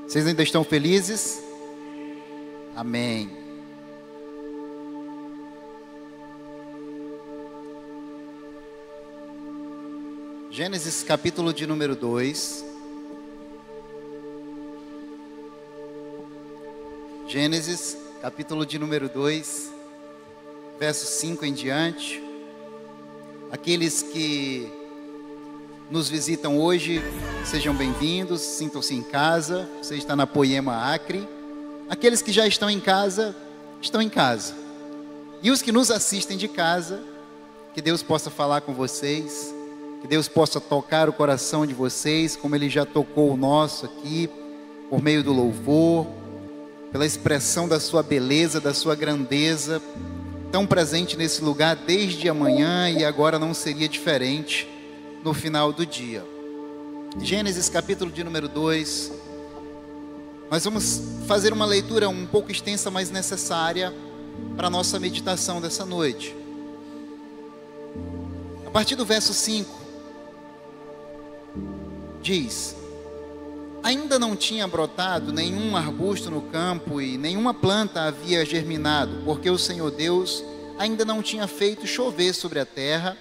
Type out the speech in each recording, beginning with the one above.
Vocês ainda estão felizes? Amém. Gênesis capítulo de número 2. Gênesis capítulo de número 2, verso 5 em diante. Aqueles que nos visitam hoje, sejam bem-vindos, sintam-se em casa. Você está na Poema Acre. Aqueles que já estão em casa, estão em casa. E os que nos assistem de casa, que Deus possa falar com vocês, que Deus possa tocar o coração de vocês, como Ele já tocou o nosso aqui, por meio do louvor, pela expressão da sua beleza, da sua grandeza, tão presente nesse lugar desde amanhã e agora não seria diferente no final do dia. Gênesis capítulo de número 2, nós vamos fazer uma leitura um pouco extensa, mas necessária para a nossa meditação dessa noite. A partir do verso 5, diz: ainda não tinha brotado nenhum arbusto no campo e nenhuma planta havia germinado, porque o Senhor Deus ainda não tinha feito chover sobre a terra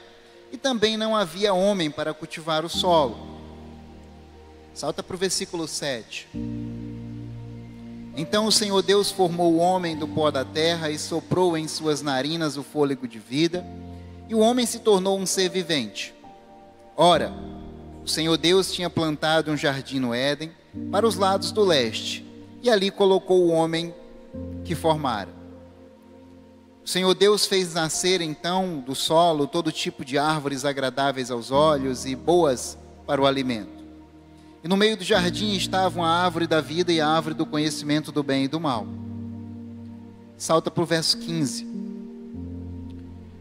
e também não havia homem para cultivar o solo. Salta para o versículo 7. Então o Senhor Deus formou o homem do pó da terra e soprou em suas narinas o fôlego de vida, e o homem se tornou um ser vivente. Ora, o Senhor Deus tinha plantado um jardim no Éden, para os lados do leste, e ali colocou o homem que formara. O Senhor Deus fez nascer então do solo todo tipo de árvores agradáveis aos olhos e boas para o alimento. E no meio do jardim estavam a árvore da vida e a árvore do conhecimento do bem e do mal. Salta para o verso 15.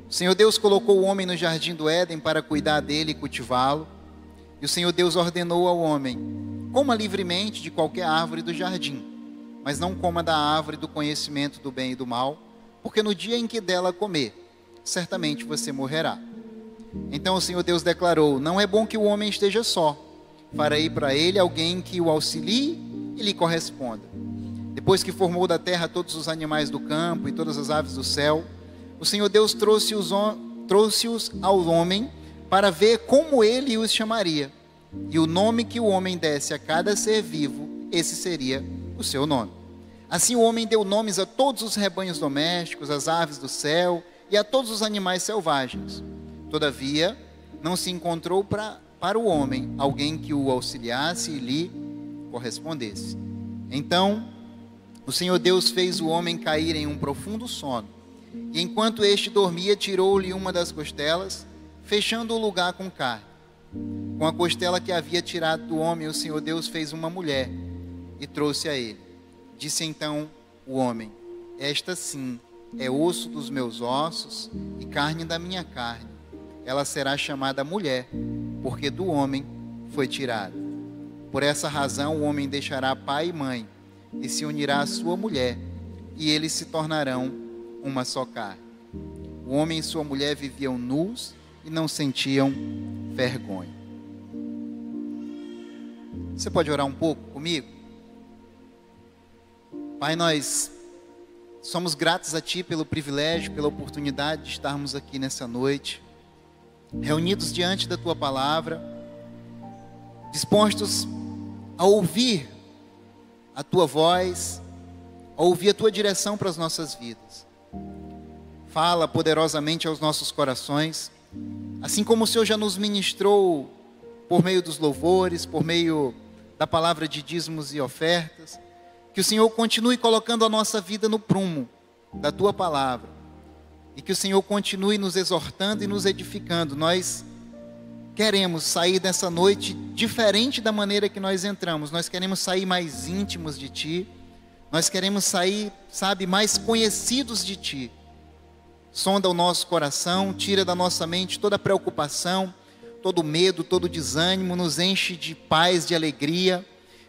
O Senhor Deus colocou o homem no jardim do Éden para cuidar dele e cultivá-lo. E o Senhor Deus ordenou ao homem: coma livremente de qualquer árvore do jardim, mas não coma da árvore do conhecimento do bem e do mal, porque no dia em que dela comer, certamente você morrerá. Então o Senhor Deus declarou: não é bom que o homem esteja só. Farei para ele alguém que o auxilie e lhe corresponda. Depois que formou da terra todos os animais do campo e todas as aves do céu, o Senhor Deus trouxe-os ao homem para ver como ele os chamaria. E o nome que o homem desse a cada ser vivo, esse seria o seu nome. Assim o homem deu nomes a todos os rebanhos domésticos, às aves do céu e a todos os animais selvagens. Todavia, não se encontrou para o homem alguém que o auxiliasse e lhe correspondesse. Então, o Senhor Deus fez o homem cair em um profundo sono. E enquanto este dormia, tirou-lhe uma das costelas, fechando o lugar com carne. Com a costela que havia tirado do homem, o Senhor Deus fez uma mulher e trouxe a ele. Disse então o homem: esta sim é osso dos meus ossos e carne da minha carne. Ela será chamada mulher, porque do homem foi tirada. Por essa razão o homem deixará pai e mãe e se unirá à sua mulher, e eles se tornarão uma só carne. O homem e sua mulher viviam nus e não sentiam vergonha. Você pode orar um pouco comigo? Pai, nós somos gratos a Ti pelo privilégio, pela oportunidade de estarmos aqui nessa noite, reunidos diante da Tua palavra, dispostos a ouvir a Tua voz, a ouvir a Tua direção para as nossas vidas. Fala poderosamente aos nossos corações, assim como o Senhor já nos ministrou por meio dos louvores, por meio da palavra de dízimos e ofertas, que o Senhor continue colocando a nossa vida no prumo da Tua palavra, e que o Senhor continue nos exortando e nos edificando. Nós queremos sair dessa noite diferente da maneira que nós entramos. Nós queremos sair mais íntimos de Ti, nós queremos sair, mais conhecidos de Ti. Sonda o nosso coração, tira da nossa mente toda preocupação, todo medo, todo desânimo, nos enche de paz, de alegria,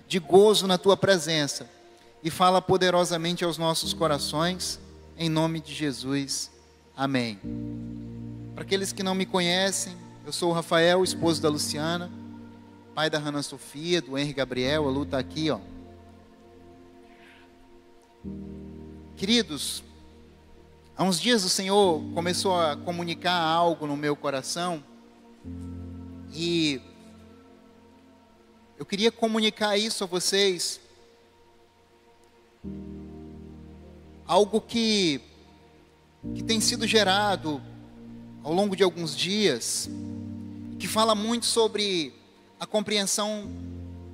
de gozo na Tua presença. E fala poderosamente aos nossos corações, em nome de Jesus. Amém. Para aqueles que não me conhecem, eu sou o Rafael, esposo da Luciana, pai da Hannah Sofia, do Henry Gabriel. A Lu está aqui, Queridos, há uns dias o Senhor começou a comunicar algo no meu coração e eu queria comunicar isso a vocês, algo que tem sido gerado ao longo de alguns dias, que fala muito sobre a compreensão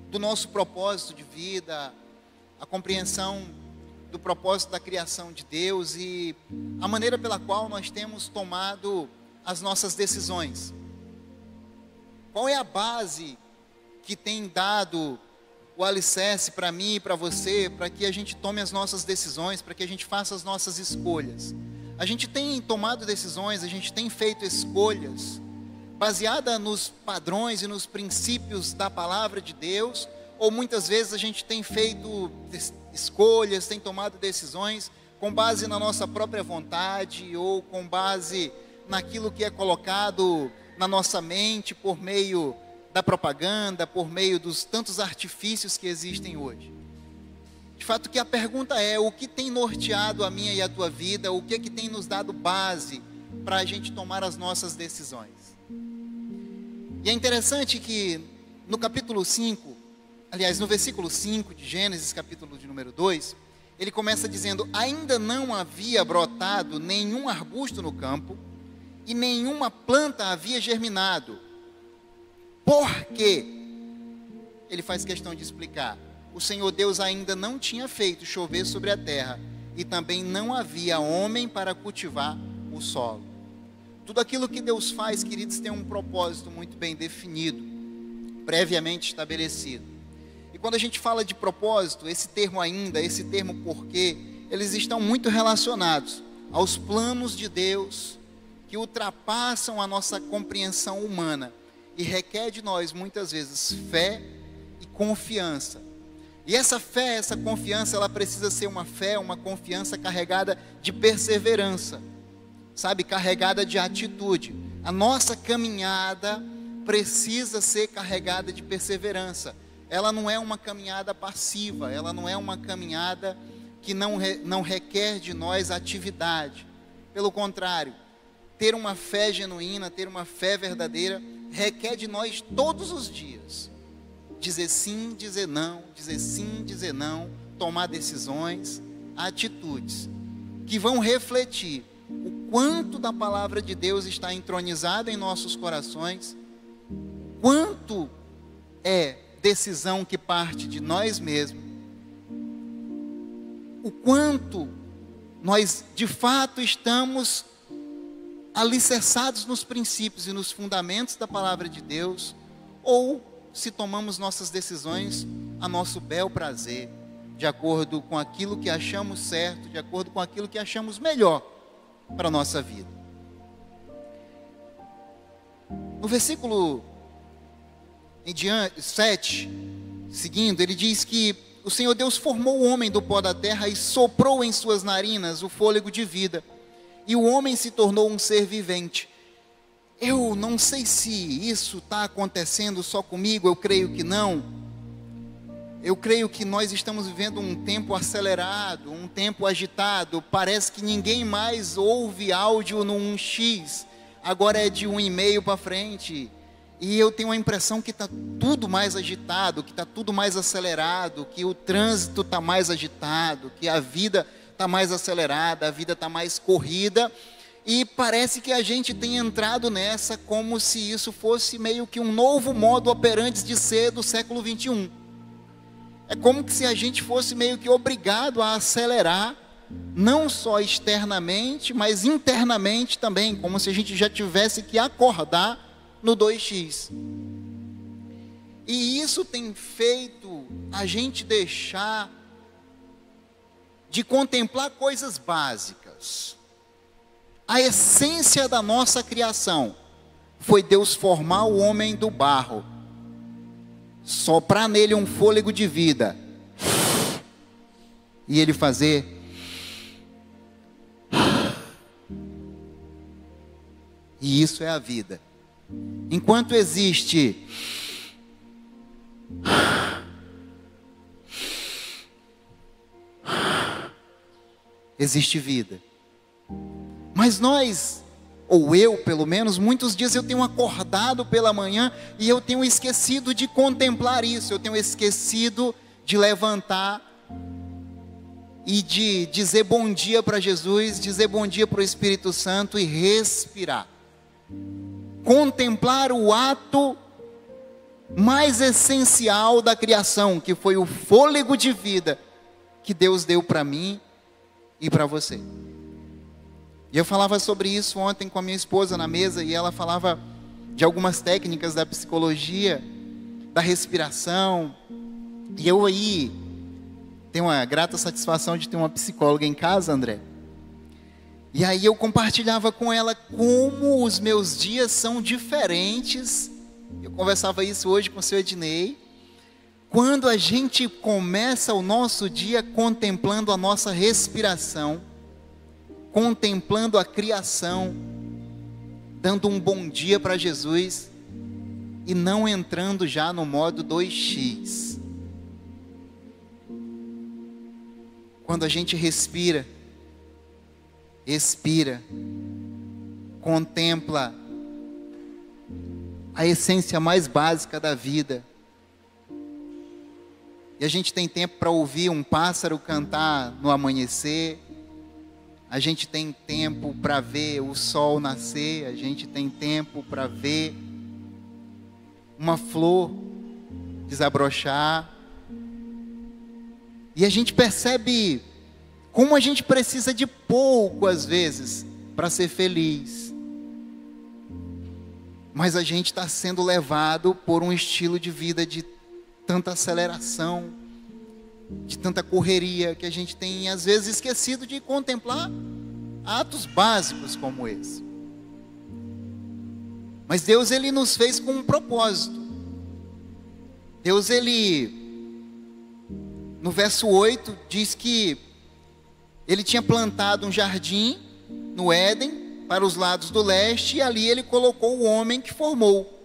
do nosso propósito de vida, a compreensão do propósito da criação de Deus e a maneira pela qual nós temos tomado as nossas decisões. Qual é a base que tem dado o alicerce para mim e para você, para que a gente tome as nossas decisões, para que a gente faça as nossas escolhas? A gente tem tomado decisões, a gente tem feito escolhas baseada nos padrões e nos princípios da palavra de Deus, ou muitas vezes a gente tem feito escolhas, tem tomado decisões com base na nossa própria vontade ou com base naquilo que é colocado na nossa mente por meio da propaganda, por meio dos tantos artifícios que existem hoje. De fato que a pergunta é, o que tem norteado a minha e a tua vida, o que é que tem nos dado base para a gente tomar as nossas decisões? E é interessante que no capítulo 5, aliás, no versículo 5 de Gênesis, capítulo de número 2, ele começa dizendo: ainda não havia brotado nenhum arbusto no campo, e nenhuma planta havia germinado. Por quê? Ele faz questão de explicar. O Senhor Deus ainda não tinha feito chover sobre a terra, e também não havia homem para cultivar o solo. Tudo aquilo que Deus faz, queridos, tem um propósito muito bem definido, previamente estabelecido. E quando a gente fala de propósito, esse termo ainda, esse termo porquê, eles estão muito relacionados aos planos de Deus que ultrapassam a nossa compreensão humana e requer de nós muitas vezes fé e confiança. E essa fé, essa confiança, ela precisa ser uma fé, uma confiança carregada de perseverança, sabe, carregada de atitude. A nossa caminhada precisa ser carregada de perseverança. Ela não é uma caminhada passiva, ela não é uma caminhada que não requer de nós atividade. Pelo contrário, ter uma fé genuína, ter uma fé verdadeira, requer de nós todos os dias dizer sim, dizer não, dizer sim, dizer não, tomar decisões, atitudes que vão refletir o quanto da palavra de Deus está entronizada em nossos corações, quanto é decisão que parte de nós mesmos, o quanto nós de fato estamos alicerçados nos princípios e nos fundamentos da palavra de Deus, ou se tomamos nossas decisões a nosso bel prazer, de acordo com aquilo que achamos certo, de acordo com aquilo que achamos melhor para a nossa vida. No versículo 7, seguindo, ele diz que o Senhor Deus formou o homem do pó da terra e soprou em suas narinas o fôlego de vida, e o homem se tornou um ser vivente. Eu não sei se isso está acontecendo só comigo, eu creio que não. Eu creio que nós estamos vivendo um tempo acelerado, um tempo agitado. Parece que ninguém mais ouve áudio no 1x, agora é de 1,5 para frente. E eu tenho a impressão que está tudo mais agitado, que está tudo mais acelerado, que o trânsito está mais agitado, que a vida está mais acelerada, a vida está mais corrida. E parece que a gente tem entrado nessa como se isso fosse meio que um novo modo operante de ser do século 21. É como se a gente fosse meio que obrigado a acelerar, não só externamente, mas internamente também, como se a gente já tivesse que acordar no 2x. E isso tem feito a gente deixar de contemplar coisas básicas. A essência da nossa criação foi Deus formar o homem do barro, soprar nele um fôlego de vida e ele fazer e isso é a vida. Enquanto existe existe vida. Mas nós, ou eu pelo menos, muitos dias eu tenho acordado pela manhã e eu tenho esquecido de contemplar isso, eu tenho esquecido de levantar e de dizer bom dia para Jesus, dizer bom dia para o Espírito Santo e respirar. Contemplar o ato mais essencial da criação, que foi o fôlego de vida que Deus deu para mim e para você. E eu falava sobre isso ontem com a minha esposa na mesa, e ela falava de algumas técnicas da psicologia, da respiração, e eu aí tenho uma grata satisfação de ter uma psicóloga em casa, André. E aí eu compartilhava com ela como os meus dias são diferentes. Eu conversava isso hoje com o seu Ednei. Quando a gente começa o nosso dia contemplando a nossa respiração, contemplando a criação, dando um bom dia para Jesus e não entrando já no modo 2x. Quando a gente respira, expira, contempla a essência mais básica da vida. E a gente tem tempo para ouvir um pássaro cantar no amanhecer. A gente tem tempo para ver o sol nascer. A gente tem tempo para ver uma flor desabrochar. E a gente percebe como a gente precisa de pouco às vezes para ser feliz. Mas a gente está sendo levado por um estilo de vida de tanta aceleração, de tanta correria, que a gente tem às vezes esquecido de contemplar atos básicos como esse. Mas Deus, Ele nos fez com um propósito. Deus, Ele, no verso 8, diz que Ele tinha plantado um jardim no Éden, para os lados do leste, e ali Ele colocou o homem que formou.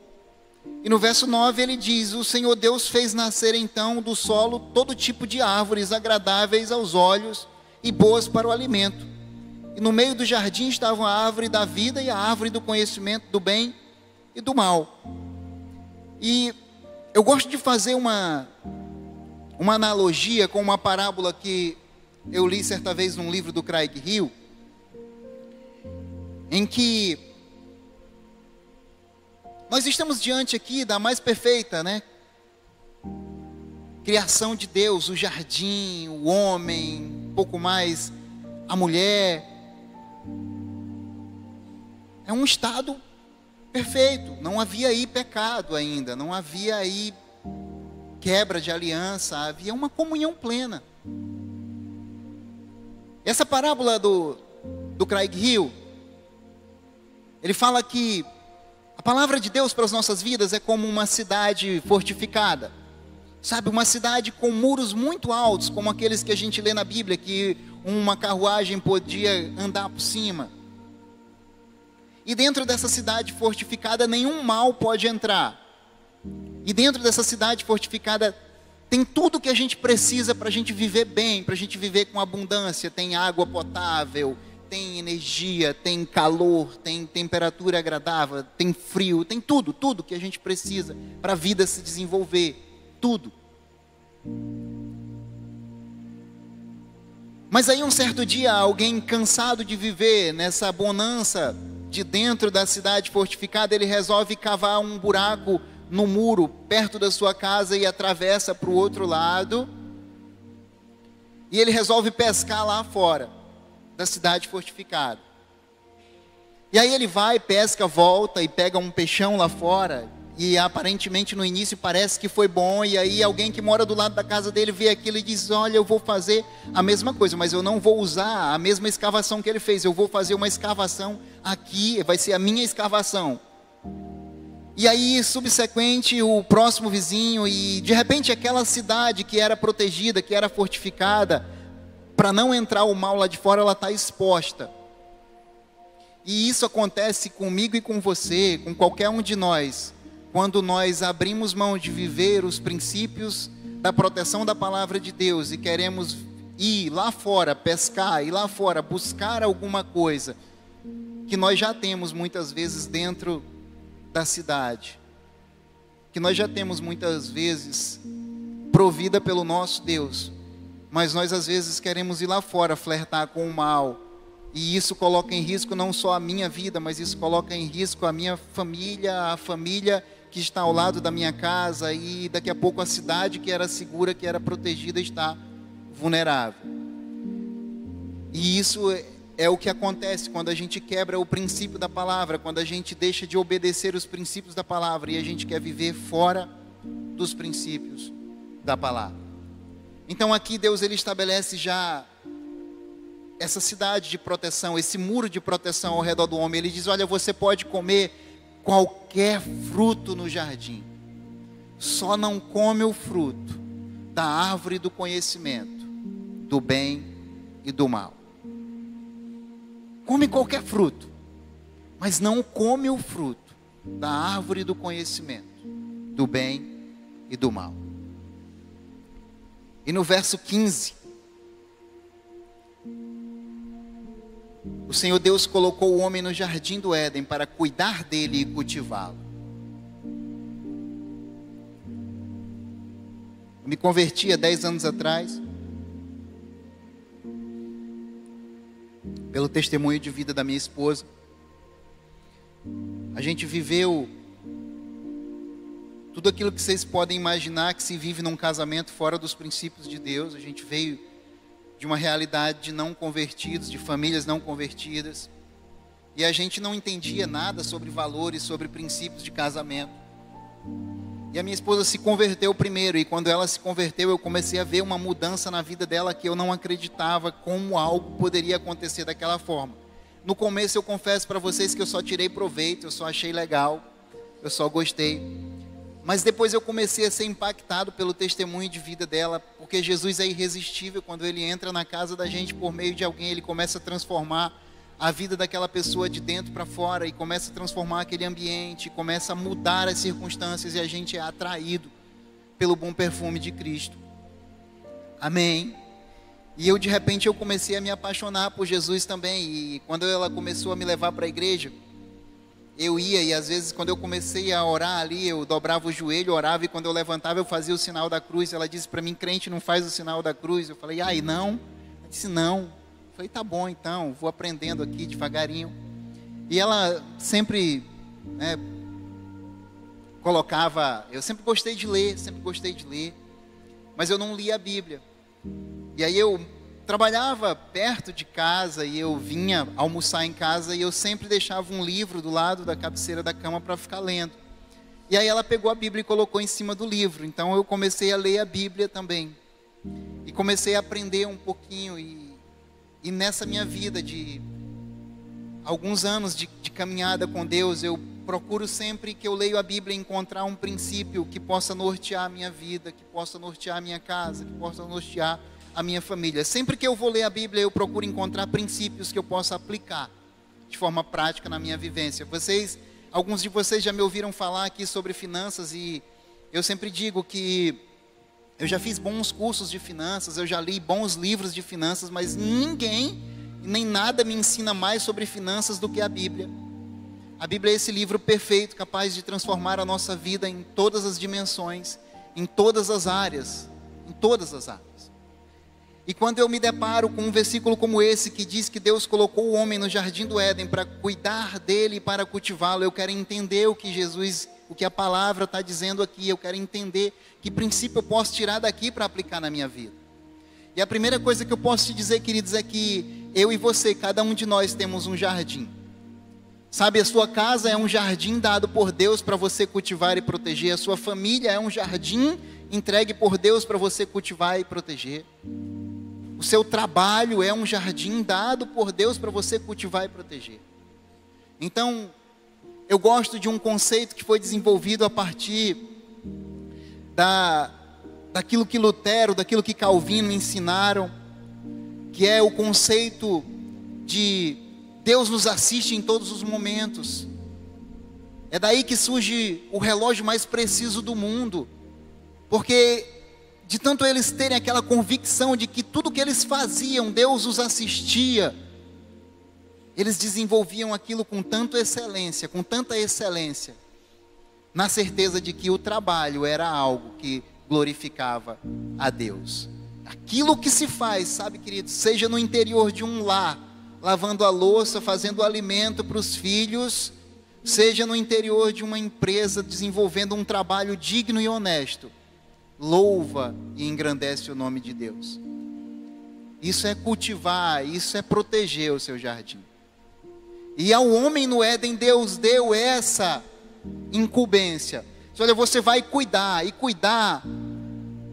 E no verso 9 ele diz: o Senhor Deus fez nascer então do solo todo tipo de árvores agradáveis aos olhos e boas para o alimento. E no meio do jardim estavam a árvore da vida e a árvore do conhecimento do bem e do mal. E eu gosto de fazer uma analogia com uma parábola que eu li certa vez num livro do Craig Hill, em que nós estamos diante aqui da mais perfeita, criação de Deus, o jardim, o homem, um pouco mais a mulher. É um estado perfeito, não havia aí pecado ainda, não havia aí quebra de aliança, havia uma comunhão plena. Essa parábola do Craig Hill, ele fala que a palavra de Deus para as nossas vidas é como uma cidade fortificada. Sabe, uma cidade com muros muito altos, como aqueles que a gente lê na Bíblia, que uma carruagem podia andar por cima. E dentro dessa cidade fortificada, nenhum mal pode entrar. E dentro dessa cidade fortificada, tem tudo que a gente precisa para a gente viver bem, para a gente viver com abundância. Tem água potável, tem energia, tem calor, tem temperatura agradável, tem frio, tem tudo que a gente precisa para a vida se desenvolver, tudo. Mas aí um certo dia, alguém cansado de viver nessa bonança de dentro da cidade fortificada, ele resolve cavar um buraco no muro, perto da sua casa, e atravessa para o outro lado, e ele resolve pescar lá fora da cidade fortificada. E aí ele vai, pesca, volta e pega um peixão lá fora, e aparentemente no início parece que foi bom, e aí alguém que mora do lado da casa dele vê aquilo e diz: olha, eu vou fazer a mesma coisa, mas eu não vou usar a mesma escavação que ele fez, eu vou fazer uma escavação aqui, vai ser a minha escavação. E aí subsequente o próximo vizinho, e de repente aquela cidade que era protegida, que era fortificada, para não entrar o mal lá de fora, ela está exposta. E isso acontece comigo e com você, com qualquer um de nós, quando nós abrimos mão de viver os princípios da proteção da palavra de Deus e queremos ir lá fora pescar, ir lá fora buscar alguma coisa que nós já temos muitas vezes dentro da cidade, que nós já temos muitas vezes provida pelo nosso Deus, mas nós às vezes queremos ir lá fora flertar com o mal, e isso coloca em risco não só a minha vida, mas isso coloca em risco a minha família, a família que está ao lado da minha casa, e daqui a pouco a cidade que era segura, que era protegida, está vulnerável. E isso é o que acontece quando a gente quebra o princípio da palavra, quando a gente deixa de obedecer os princípios da palavra e a gente quer viver fora dos princípios da palavra. Então aqui Deus ele estabelece já essa cidade de proteção, esse muro de proteção ao redor do homem. Ele diz: olha, você pode comer qualquer fruto no jardim, só não come o fruto da árvore do conhecimento do bem e do mal. Come qualquer fruto, mas não come o fruto da árvore do conhecimento do bem e do mal. E no verso 15, o Senhor Deus colocou o homem no jardim do Éden para cuidar dele e cultivá-lo. Eu me converti há 10 anos atrás, pelo testemunho de vida da minha esposa. A gente viveu tudo aquilo que vocês podem imaginar que se vive num casamento fora dos princípios de Deus. A gente veio de uma realidade de não convertidos, de famílias não convertidas, e a gente não entendia nada sobre valores, sobre princípios de casamento. E a minha esposa se converteu primeiro, e quando ela se converteu, eu comecei a ver uma mudança na vida dela que eu não acreditava como algo poderia acontecer daquela forma. No começo eu confesso para vocês que eu só tirei proveito, eu só achei legal, eu só gostei. Mas depois eu comecei a ser impactado pelo testemunho de vida dela, porque Jesus é irresistível. Quando ele entra na casa da gente por meio de alguém, ele começa a transformar a vida daquela pessoa de dentro para fora, e começa a transformar aquele ambiente, começa a mudar as circunstâncias, e a gente é atraído pelo bom perfume de Cristo. Amém? E eu de repente eu comecei a me apaixonar por Jesus também, e quando ela começou a me levar para a igreja, eu ia, e às vezes quando eu comecei a orar ali, eu dobrava o joelho, orava, e quando eu levantava eu fazia o sinal da cruz. Ela disse para mim: crente não faz o sinal da cruz. Eu falei: ai, não? Ela disse: não. Eu falei: tá bom então, vou aprendendo aqui devagarinho. E ela sempre colocava, eu sempre gostei de ler, mas eu não lia a Bíblia. E aí eu trabalhava perto de casa, e eu vinha almoçar em casa, e eu sempre deixava um livro do lado da cabeceira da cama para ficar lendo. E aí ela pegou a Bíblia e colocou em cima do livro. Então eu comecei a ler a Bíblia também, e comecei a aprender um pouquinho. E nessa minha vida de alguns anos de caminhada com Deus, eu procuro sempre que eu leio a Bíblia encontrar um princípio que possa nortear a minha vida, que possa nortear a minha casa, que possa nortear a minha família. Sempre que eu vou ler a Bíblia, eu procuro encontrar princípios que eu possa aplicar de forma prática na minha vivência. Alguns de vocês já me ouviram falar aqui sobre finanças, e eu sempre digo que eu já fiz bons cursos de finanças, eu já li bons livros de finanças, mas ninguém, nem nada me ensina mais sobre finanças do que a Bíblia. A Bíblia é esse livro perfeito, capaz de transformar a nossa vida em todas as dimensões, em todas as áreas, E quando eu me deparo com um versículo como esse, que diz que Deus colocou o homem no jardim do Éden para cuidar dele e para cultivá-lo, eu quero entender o que a palavra está dizendo aqui. Eu quero entender que princípio eu posso tirar daqui para aplicar na minha vida. E a primeira coisa que eu posso te dizer, queridos, é que eu e você, cada um de nós temos um jardim. Sabe, a sua casa é um jardim dado por Deus para você cultivar e proteger. A sua família é um jardim entregue por Deus para você cultivar e proteger. O seu trabalho é um jardim dado por Deus para você cultivar e proteger. Então, eu gosto de um conceito que foi desenvolvido a partir daquilo que Lutero, daquilo que Calvino ensinaram, que é o conceito de Deus nos assiste em todos os momentos. É daí que surge o relógio mais preciso do mundo, porque de tanto eles terem aquela convicção de que tudo que eles faziam, Deus os assistia, eles desenvolviam aquilo com tanta excelência, na certeza de que o trabalho era algo que glorificava a Deus. Aquilo que se faz, sabe, queridos, seja no interior de um lar, lavando a louça, fazendo alimento para os filhos, seja no interior de uma empresa, desenvolvendo um trabalho digno e honesto, louva e engrandece o nome de Deus. Isso é cultivar, isso é proteger o seu jardim. E ao homem no Éden, Deus deu essa incumbência. Olha, você vai cuidar, e cuidar,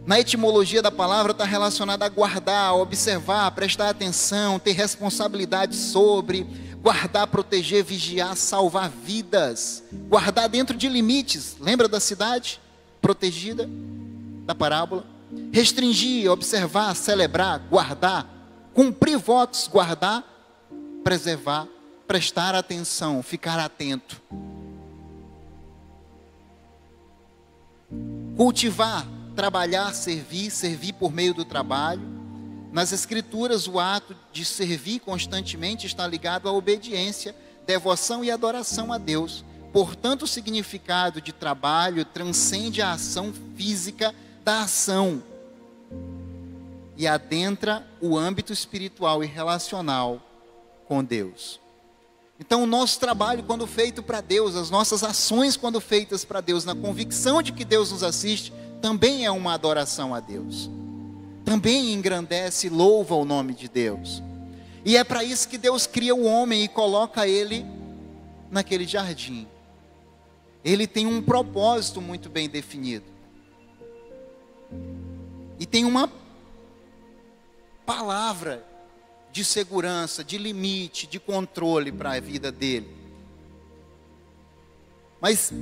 na etimologia da palavra, está relacionado a guardar, observar, prestar atenção, ter responsabilidade sobre, guardar, proteger, vigiar, salvar vidas, guardar dentro de limites. Lembra da cidade protegida da parábola? Restringir, observar, celebrar, guardar, cumprir votos, guardar, preservar, prestar atenção, ficar atento. Cultivar, trabalhar, servir por meio do trabalho. Nas Escrituras, o ato de servir constantemente está ligado à obediência, devoção e adoração a Deus. Portanto, o significado de trabalho transcende a ação física da ação e adentra o âmbito espiritual e relacional com Deus. Então, o nosso trabalho, quando feito para Deus, as nossas ações, quando feitas para Deus, na convicção de que Deus nos assiste, também é uma adoração a Deus. Também engrandece e louva o nome de Deus. E é para isso que Deus cria o homem e coloca ele naquele jardim. Ele tem um propósito muito bem definido. E tem uma palavra de segurança, de limite, de controle para a vida dele. Mas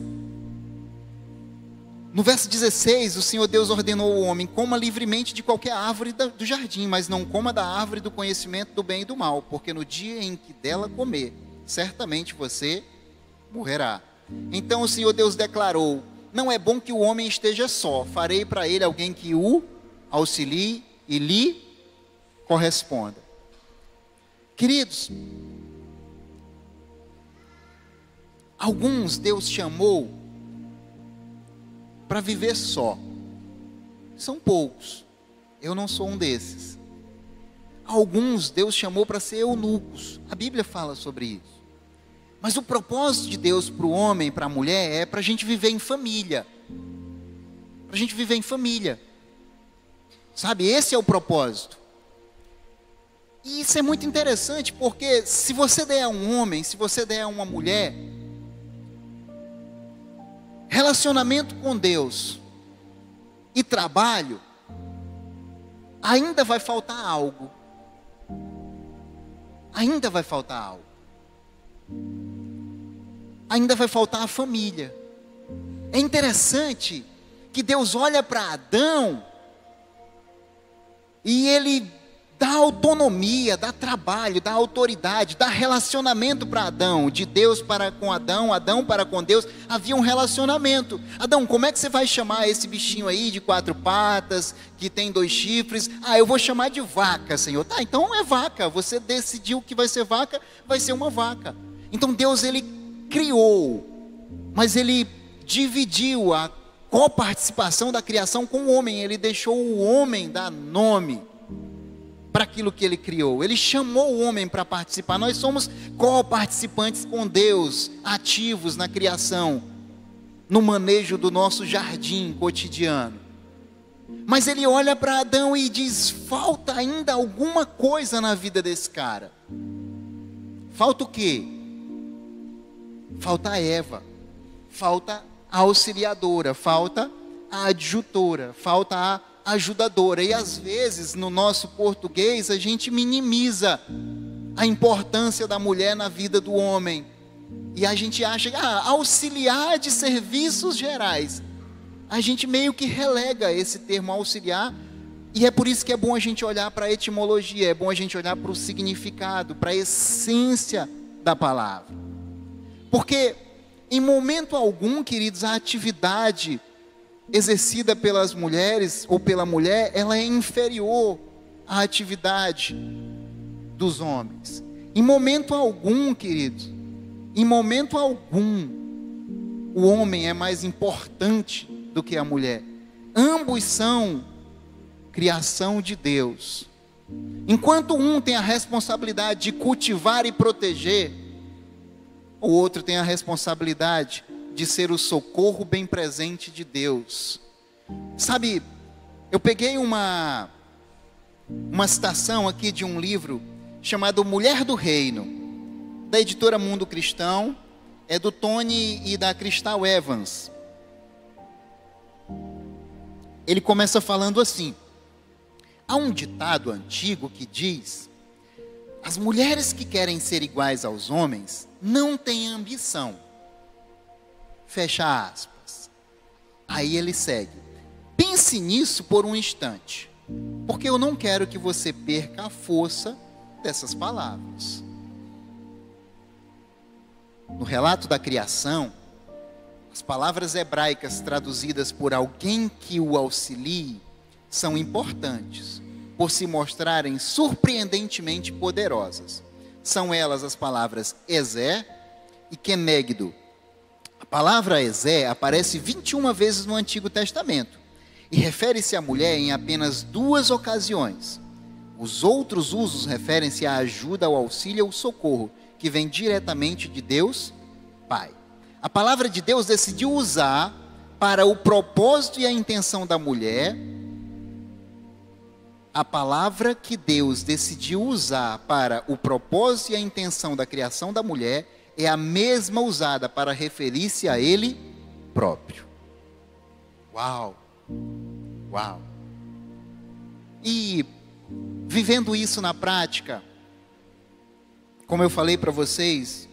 no verso 16, o Senhor Deus ordenou ao homem: coma livremente de qualquer árvore do jardim, mas não coma da árvore do conhecimento do bem e do mal, porque no dia em que dela comer, certamente você morrerá. Então o Senhor Deus declarou: não é bom que o homem esteja só, farei para ele alguém que o auxilie e lhe corresponda. Queridos, alguns Deus chamou para viver só. São poucos. Eu não sou um desses. Alguns Deus chamou para ser eunucos. A Bíblia fala sobre isso. Mas o propósito de Deus para o homem, para a mulher, é para a gente viver em família. Para a gente viver em família. Sabe, esse é o propósito. E isso é muito interessante, porque se você der a um homem, se você der a uma mulher, relacionamento com Deus e trabalho, ainda vai faltar algo. Ainda vai faltar algo. Ainda vai faltar a família. É interessante que Deus olha para Adão e Ele dá autonomia, dá trabalho, dá autoridade, dá relacionamento para Adão, de Deus para com Adão, Adão para com Deus, havia um relacionamento. Adão, como é que você vai chamar esse bichinho aí de 4 patas, que tem 2 chifres? Ah, eu vou chamar de vaca, Senhor. Tá, então é vaca, você decidiu que vai ser vaca, vai ser uma vaca. Então Deus, Ele criou, mas Ele dividiu a coparticipação da criação com o homem. Ele deixou o homem dar nome para aquilo que Ele criou. Ele chamou o homem para participar. Nós somos co-participantes com Deus, ativos na criação, no manejo do nosso jardim cotidiano. Mas Ele olha para Adão e diz: falta ainda alguma coisa na vida desse cara. Falta o quê? Falta a Eva, falta a auxiliadora, falta a adjutora, falta a ajudadora. E às vezes no nosso português a gente minimiza a importância da mulher na vida do homem, e a gente acha auxiliar de serviços gerais. A gente meio que relega esse termo auxiliar, e é por isso que é bom a gente olhar para a etimologia, é bom a gente olhar para o significado, para a essência da palavra. Porque em momento algum, queridos, a atividade exercida pelas mulheres ou pela mulher, ela é inferior à atividade dos homens. Em momento algum, queridos, em momento algum, o homem é mais importante do que a mulher. Ambos são criação de Deus. Enquanto um tem a responsabilidade de cultivar e proteger, o outro tem a responsabilidade de ser o socorro bem presente de Deus. Sabe, eu peguei uma citação aqui de um livro chamado Mulher do Reino, da editora Mundo Cristão, é do Tony e da Crystal Evans. Ele começa falando assim: há um ditado antigo que diz: as mulheres que querem ser iguais aos homens não têm ambição. Fecha aspas. Aí ele segue: pense nisso por um instante, porque eu não quero que você perca a força dessas palavras. No relato da criação, as palavras hebraicas traduzidas por alguém que o auxilie são importantes, por se mostrarem surpreendentemente poderosas. São elas as palavras Ezé e Kenegdo. A palavra Ezé aparece 21 vezes no Antigo Testamento e refere-se à mulher em apenas 2 ocasiões. Os outros usos referem-se à ajuda, ao auxílio, ao socorro, que vem diretamente de Deus Pai. A palavra de Deus decidiu usar para o propósito e a intenção da mulher. A palavra que Deus decidiu usar para o propósito e a intenção da criação da mulher é a mesma usada para referir-se a Ele próprio. Uau! Uau! E vivendo isso na prática, como eu falei para vocês,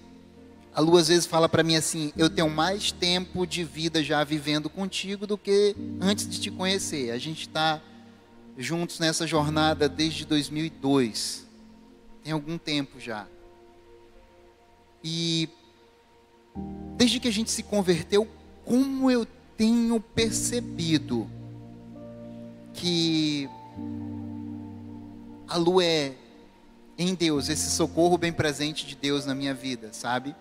a Lu às vezes fala para mim assim: eu tenho mais tempo de vida já vivendo contigo do que antes de te conhecer. A gente está juntos nessa jornada desde 2002, tem algum tempo já. E desde que a gente se converteu, como eu tenho percebido que a Lu é em Deus, esse socorro bem presente de Deus na minha vida, sabe?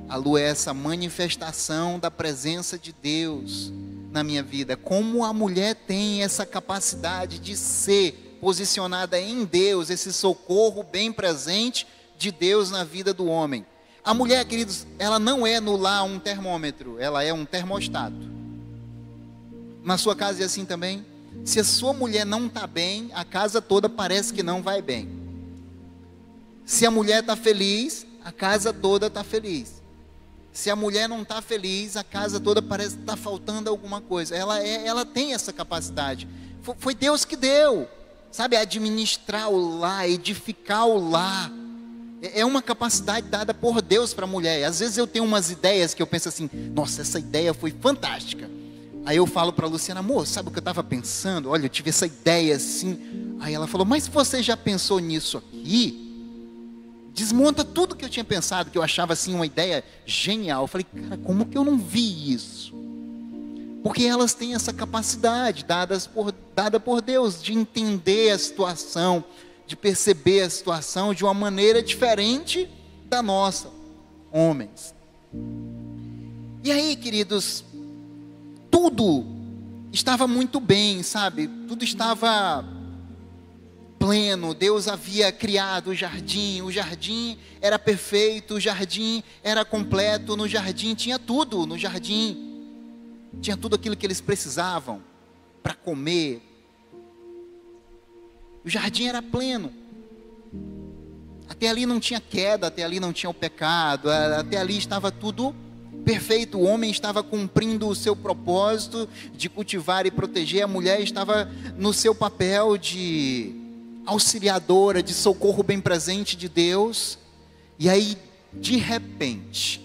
A Lu é essa manifestação da presença de Deus na minha vida. Como a mulher tem essa capacidade de ser posicionada em Deus, esse socorro bem presente de Deus na vida do homem. A mulher, queridos, ela não é no lar um termômetro, ela é um termostato. Na sua casa é assim também? Se a sua mulher não está bem, a casa toda parece que não vai bem. Se a mulher está feliz, a casa toda está feliz. Se a mulher não está feliz, a casa toda parece que está faltando alguma coisa. Ela tem essa capacidade. Foi Deus que deu, sabe? Administrar o lar, edificar o lar. É uma capacidade dada por Deus para a mulher. E às vezes eu tenho umas ideias que eu penso assim: nossa, essa ideia foi fantástica. Aí eu falo para a Luciana: amor, sabe o que eu estava pensando? Olha, eu tive essa ideia assim. Aí ela falou: mas você já pensou nisso aqui? Desmonta tudo que eu tinha pensado, que eu achava assim uma ideia genial. Eu falei: cara, como que eu não vi isso? Porque elas têm essa capacidade dada por Deus de entender a situação, de perceber a situação de uma maneira diferente da nossa, homens. E aí, queridos, tudo estava muito bem, sabe? Tudo estava pleno. Deus havia criado o jardim era perfeito, o jardim era completo, no jardim tinha tudo, no jardim tinha tudo aquilo que eles precisavam para comer. O jardim era pleno. Até ali não tinha queda, até ali não tinha o pecado, até ali estava tudo perfeito. O homem estava cumprindo o seu propósito de cultivar e proteger, a mulher estava no seu papel de auxiliadora, de socorro bem presente de Deus. E aí, de repente,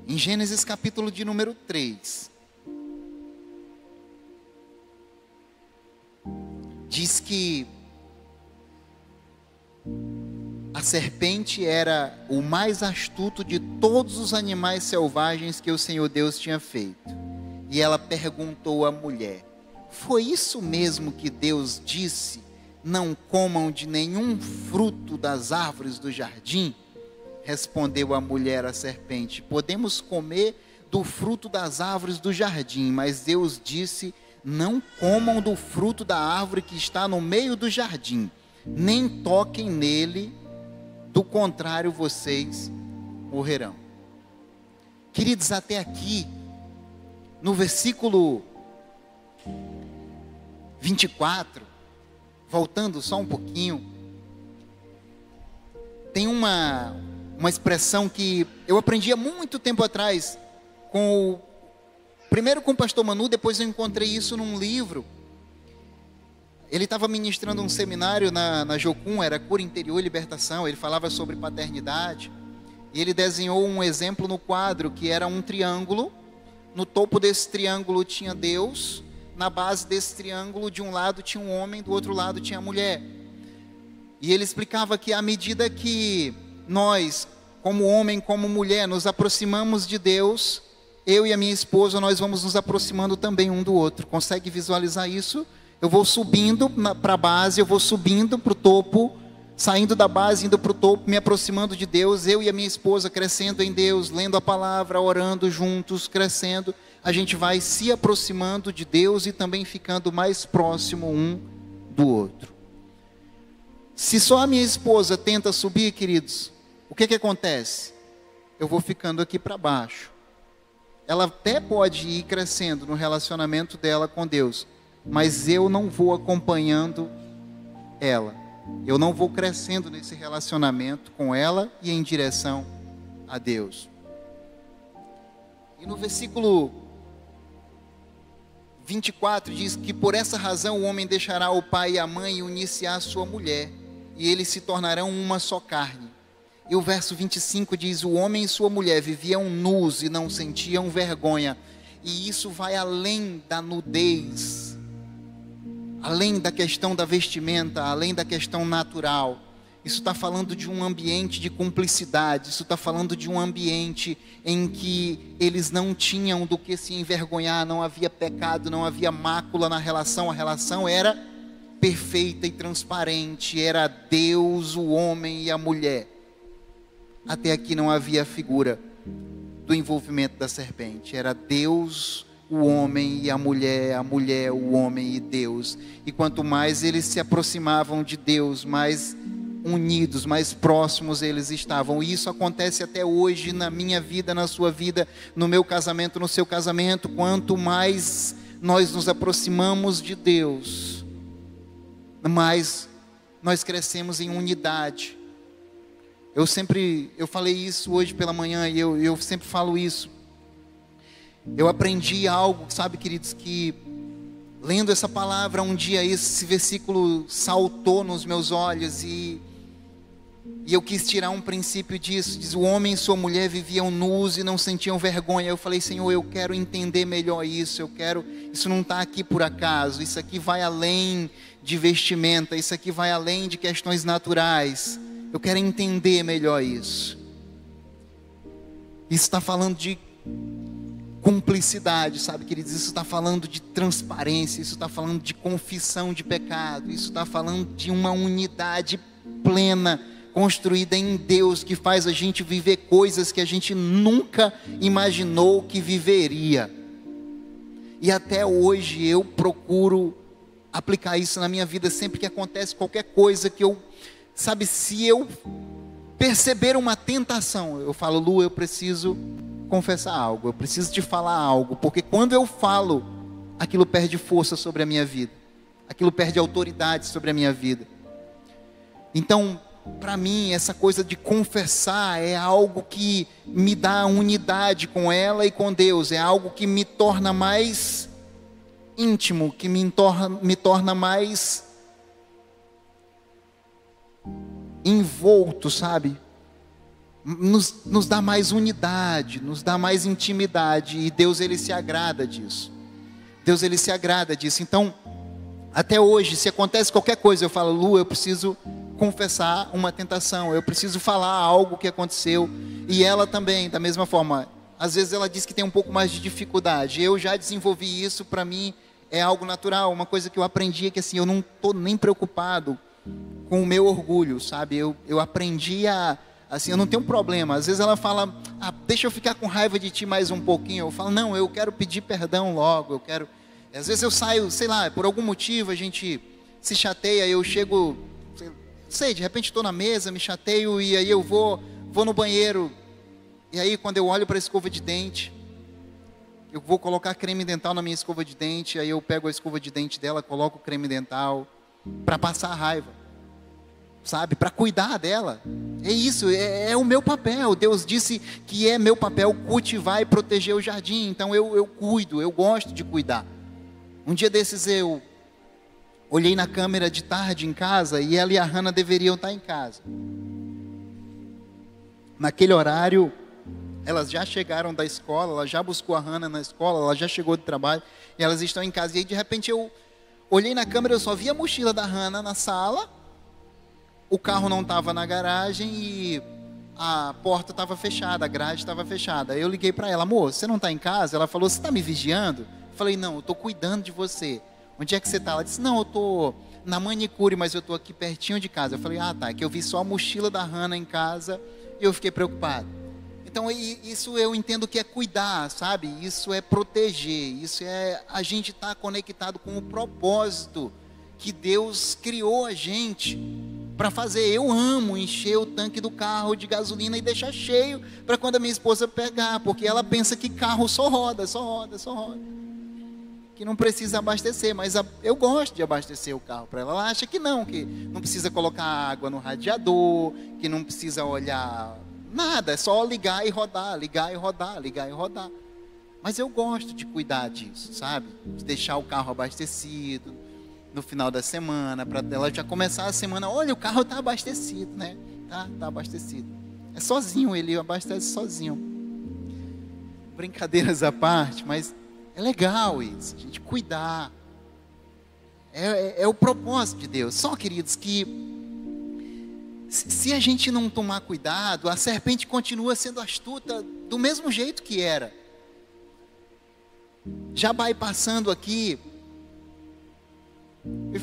em Gênesis capítulo de número 3, diz que a serpente era o mais astuto de todos os animais selvagens que o Senhor Deus tinha feito. E ela perguntou à mulher: foi isso mesmo que Deus disse? Não comam de nenhum fruto das árvores do jardim? Respondeu a mulher à serpente: podemos comer do fruto das árvores do jardim, mas Deus disse: não comam do fruto da árvore que está no meio do jardim, nem toquem nele, do contrário vocês morrerão. Queridos, até aqui, no versículo 24, voltando só um pouquinho, tem uma expressão que eu aprendi há muito tempo atrás, primeiro com o pastor Manu, depois eu encontrei isso num livro. Ele estava ministrando um seminário na Jocum, era Cura Interior e Libertação. Ele falava sobre paternidade, e ele desenhou um exemplo no quadro, que era um triângulo. No topo desse triângulo tinha Deus, na base desse triângulo, de um lado tinha um homem, do outro lado tinha a mulher. E ele explicava que à medida que nós, como homem, como mulher, nos aproximamos de Deus, eu e a minha esposa, nós vamos nos aproximando também um do outro. Consegue visualizar isso? Eu vou subindo para a base, eu vou subindo para o topo, saindo da base, indo para o topo, me aproximando de Deus, eu e a minha esposa crescendo em Deus, lendo a palavra, orando juntos, crescendo. A gente vai se aproximando de Deus e também ficando mais próximo um do outro. Se só a minha esposa tenta subir, queridos, o que acontece? Eu vou ficando aqui para baixo. Ela até pode ir crescendo no relacionamento dela com Deus, mas eu não vou acompanhando ela. Eu não vou crescendo nesse relacionamento com ela e em direção a Deus. E no versículo 24 diz que por essa razão o homem deixará o pai e a mãe e unir-se à sua mulher, e eles se tornarão uma só carne. E o verso 25 diz: o homem e sua mulher viviam nus e não sentiam vergonha. E isso vai além da nudez, além da questão da vestimenta, além da questão natural. Isso está falando de um ambiente de cumplicidade. Isso está falando de um ambiente em que eles não tinham do que se envergonhar. Não havia pecado, não havia mácula na relação. A relação era perfeita e transparente. Era Deus, o homem e a mulher. Até aqui não havia a figura do envolvimento da serpente. Era Deus, o homem e a mulher, o homem e Deus. E quanto mais eles se aproximavam de Deus, mais unidos, mais próximos eles estavam. E isso acontece até hoje na minha vida, na sua vida, no meu casamento, no seu casamento. Quanto mais nós nos aproximamos de Deus, mais nós crescemos em unidade. Eu falei isso hoje pela manhã e eu sempre falo isso. Eu aprendi algo, sabe, queridos, que lendo essa palavra um dia esse versículo saltou nos meus olhos e eu quis tirar um princípio disso. Diz: o homem e sua mulher viviam nus e não sentiam vergonha. Eu falei: Senhor, eu quero entender melhor isso. Isso não está aqui por acaso. Isso aqui vai além de vestimenta. Isso aqui vai além de questões naturais. Eu quero entender melhor isso. Isso está falando de cumplicidade, sabe, queridos? Isso está falando de transparência. Isso está falando de confissão de pecado. Isso está falando de uma unidade plena, construída em Deus, que faz a gente viver coisas que a gente nunca imaginou que viveria. E até hoje eu procuro aplicar isso na minha vida. Sempre que acontece qualquer coisa que se eu perceber uma tentação, eu falo: Lu, eu preciso confessar algo, eu preciso te falar algo, porque quando eu falo, aquilo perde força sobre a minha vida, aquilo perde autoridade sobre a minha vida. Então, para mim, essa coisa de confessar é algo que me dá unidade com ela e com Deus, é algo que me torna mais íntimo, que me torna mais envolto, sabe? Nos dá mais unidade, nos dá mais intimidade, e Deus, Ele se agrada disso. Deus, Ele se agrada disso. Então, até hoje, se acontece qualquer coisa, eu falo: Lu, eu preciso confessar uma tentação, eu preciso falar algo que aconteceu. E ela também, da mesma forma, às vezes ela diz que tem um pouco mais de dificuldade. Eu já desenvolvi isso, para mim é algo natural. Uma coisa que eu aprendi é que assim, eu não estou nem preocupado com o meu orgulho, sabe? Eu aprendi assim, eu não tenho problema. Às vezes ela fala, deixa eu ficar com raiva de ti mais um pouquinho. Eu falo, não, eu quero pedir perdão logo, eu quero... Às vezes eu saio, sei lá, por algum motivo a gente se chateia, eu chego, sei, de repente estou na mesa, me chateio e aí eu vou no banheiro. E aí quando eu olho para a escova de dente, eu vou colocar creme dental na minha escova de dente, aí eu pego a escova de dente dela, coloco o creme dental para passar a raiva, sabe? Para cuidar dela. É isso, é o meu papel. Deus disse que é meu papel cultivar e proteger o jardim. Então eu cuido, eu gosto de cuidar. Um dia desses eu olhei na câmera de tarde em casa e ela e a Hannah deveriam estar em casa. Naquele horário, elas já chegaram da escola, ela já buscou a Hannah na escola, ela já chegou do trabalho e elas estão em casa. E aí de repente eu olhei na câmera, eu só vi a mochila da Hannah na sala, o carro não estava na garagem e a porta estava fechada, a grade estava fechada. Aí eu liguei para ela, amor, você não está em casa? Ela falou, você está me vigiando? Eu falei, não, eu estou cuidando de você. Onde é que você está? Ela disse, não, eu estou na manicure, mas eu estou aqui pertinho de casa. Eu falei, tá, que eu vi só a mochila da Hannah em casa e eu fiquei preocupado. Então isso eu entendo que é cuidar, sabe? Isso é proteger, isso é a gente estar conectado com o propósito que Deus criou a gente para fazer. Eu amo encher o tanque do carro de gasolina e deixar cheio para quando a minha esposa pegar, porque ela pensa que carro só roda, que não precisa abastecer, mas eu gosto de abastecer o carro para ela. Ela acha que não precisa colocar água no radiador, que não precisa olhar nada, é só ligar e rodar, ligar e rodar, ligar e rodar. Mas eu gosto de cuidar disso, sabe? De deixar o carro abastecido no final da semana, para ela já começar a semana, olha, o carro está abastecido, né? Tá abastecido. É sozinho, ele abastece sozinho. Brincadeiras à parte, mas é legal isso, a gente cuidar. É o propósito de Deus. Só, queridos, que se a gente não tomar cuidado, a serpente continua sendo astuta do mesmo jeito que era. Já bypassando aqui, eu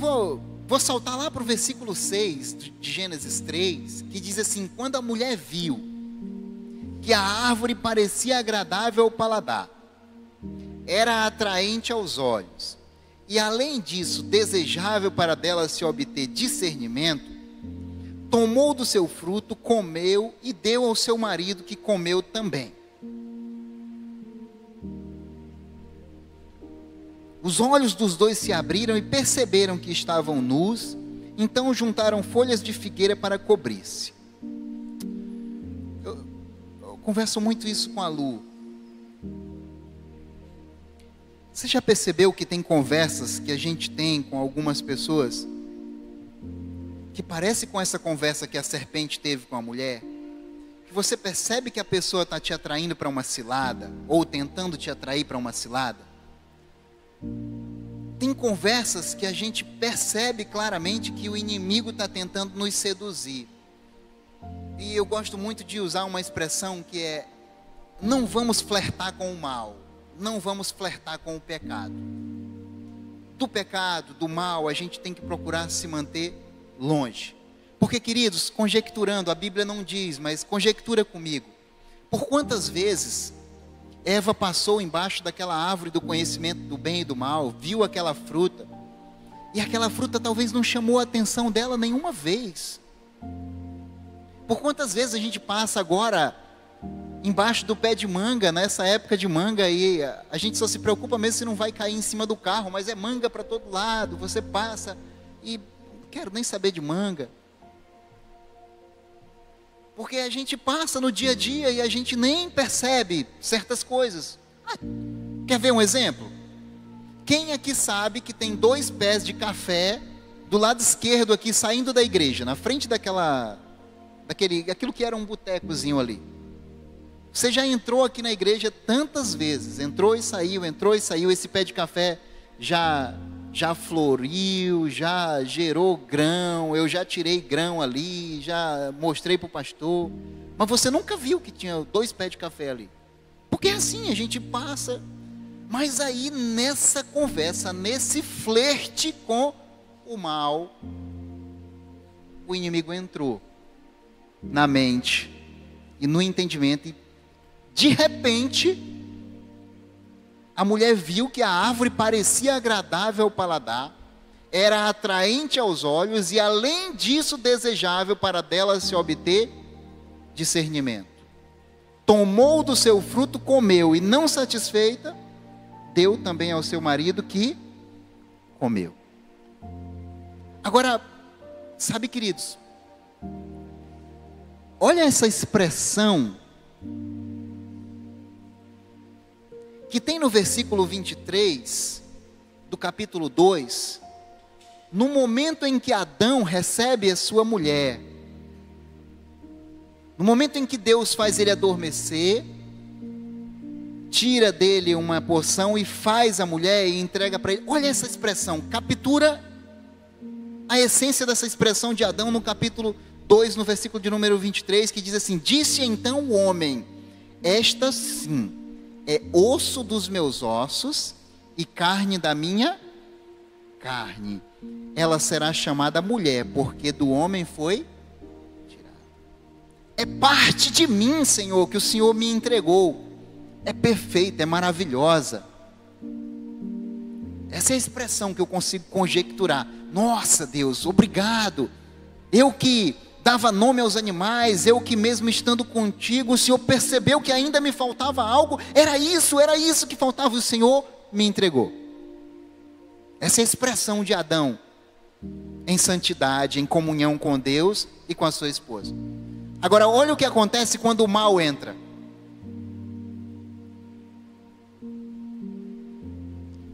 vou saltar lá para o versículo 6 de Gênesis 3, que diz assim, quando a mulher viu que a árvore parecia agradável ao paladar, era atraente aos olhos, e além disso, desejável para dela se obter discernimento, tomou do seu fruto, comeu e deu ao seu marido, que comeu também. Os olhos dos dois se abriram e perceberam que estavam nus, então juntaram folhas de figueira para cobrir-se. Eu converso muito isso com a Lu. Você já percebeu que tem conversas que a gente tem com algumas pessoas que parece com essa conversa que a serpente teve com a mulher? Que você percebe que a pessoa está te atraindo para uma cilada, ou tentando te atrair para uma cilada? Tem conversas que a gente percebe claramente que o inimigo está tentando nos seduzir. E eu gosto muito de usar uma expressão que é: não vamos flertar com o mal, não vamos flertar com o pecado. Do pecado, do mal, a gente tem que procurar se manter longe. Porque, queridos, conjecturando, a Bíblia não diz, mas conjectura comigo. Por quantas vezes Eva passou embaixo daquela árvore do conhecimento do bem e do mal, viu aquela fruta, e aquela fruta talvez não chamou a atenção dela nenhuma vez. Por quantas vezes a gente passa agora embaixo do pé de manga, nessa época de manga, e a gente só se preocupa mesmo se não vai cair em cima do carro, mas é manga para todo lado, você passa e não quero nem saber de manga. Porque a gente passa no dia a dia e a gente nem percebe certas coisas. Quer ver um exemplo? Quem aqui sabe que tem 2 pés de café do lado esquerdo aqui, saindo da igreja, na frente aquilo que era um botecozinho ali? Você já entrou aqui na igreja tantas vezes, entrou e saiu, esse pé de café já já floriu, já gerou grão, eu já tirei grão ali, já mostrei para o pastor, mas você nunca viu que tinha 2 pés de café ali. Porque é assim, a gente passa, mas aí nessa conversa, nesse flerte com o mal, o inimigo entrou na mente e no entendimento, e de repente a mulher viu que a árvore parecia agradável ao paladar, era atraente aos olhos e além disso desejável para dela se obter discernimento. Tomou do seu fruto, comeu e não satisfeita, deu também ao seu marido que comeu. Agora, sabe, queridos, olha essa expressão que tem no versículo 23 do capítulo 2, no momento em que Adão recebe a sua mulher, no momento em que Deus faz ele adormecer, tira dele uma porção e faz a mulher e entrega para ele. Olha essa expressão, captura a essência dessa expressão de Adão no capítulo 2, no versículo de número 23, que diz assim: disse então o homem, esta sim é osso dos meus ossos e carne da minha carne. Ela será chamada mulher, porque do homem foi tirada. É parte de mim, Senhor, que o Senhor me entregou. É perfeita, é maravilhosa. Essa é a expressão que eu consigo conjecturar. Nossa, Deus, obrigado. Eu que dava nome aos animais, eu que mesmo estando contigo, o Senhor percebeu que ainda me faltava algo, era isso que faltava, o Senhor me entregou. Essa é a expressão de Adão, em santidade, em comunhão com Deus e com a sua esposa. Agora, olha o que acontece quando o mal entra.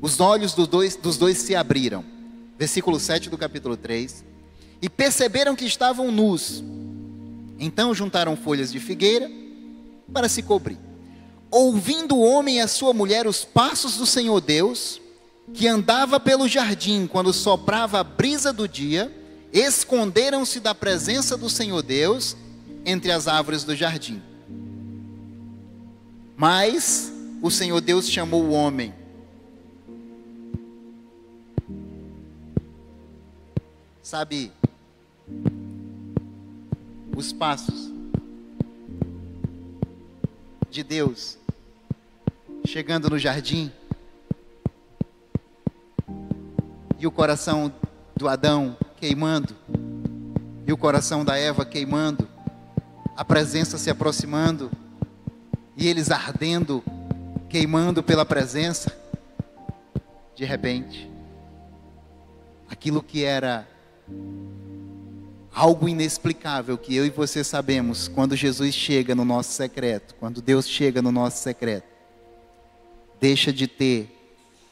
Os olhos dos dois se abriram, versículo 7 do capítulo 3, e perceberam que estavam nus. Então juntaram folhas de figueira para se cobrir. Ouvindo o homem e a sua mulher os passos do Senhor Deus, que andava pelo jardim quando soprava a brisa do dia, esconderam-se da presença do Senhor Deus entre as árvores do jardim. Mas o Senhor Deus chamou o homem. Sabe, os passos de Deus chegando no jardim, e o coração do Adão queimando, e o coração da Eva queimando, a presença se aproximando, e eles ardendo, queimando pela presença. De repente, aquilo que era algo inexplicável, que eu e você sabemos, quando Jesus chega no nosso secreto, quando Deus chega no nosso secreto, deixa de ter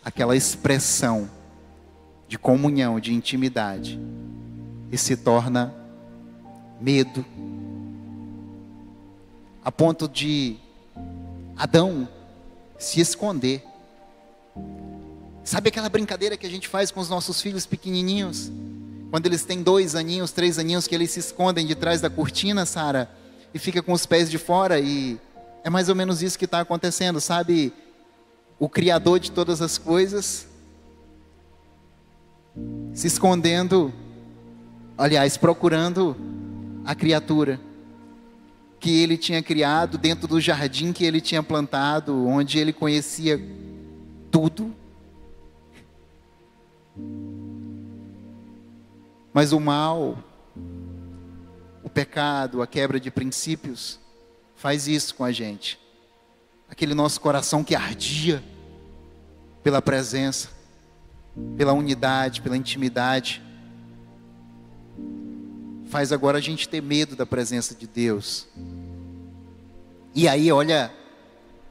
aquela expressão de comunhão, de intimidade, e se torna medo, a ponto de Adão se esconder. Sabe aquela brincadeira que a gente faz com os nossos filhos pequenininhos? Quando eles têm 2 aninhos, 3 aninhos, que eles se escondem de trás da cortina, Sara, e fica com os pés de fora, e é mais ou menos isso que está acontecendo, sabe? O Criador de todas as coisas se escondendo, aliás, procurando a criatura que ele tinha criado dentro do jardim que ele tinha plantado, onde ele conhecia tudo. Mas o mal, o pecado, a quebra de princípios, faz isso com a gente. Aquele nosso coração que ardia pela presença, pela unidade, pela intimidade, faz agora a gente ter medo da presença de Deus. E aí, olha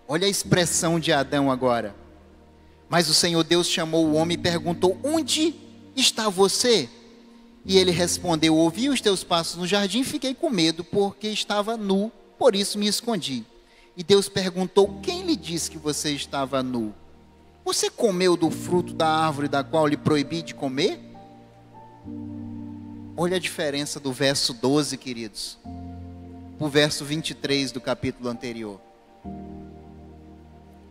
a expressão de Adão agora. Mas o Senhor Deus chamou o homem e perguntou: onde está você? E ele respondeu: ouvi os teus passos no jardim, fiquei com medo, porque estava nu, por isso me escondi. E Deus perguntou: quem lhe disse que você estava nu? você comeu do fruto da árvore da qual lhe proibi de comer? Olha a diferença do verso 12, queridos, para o verso 23 do capítulo anterior.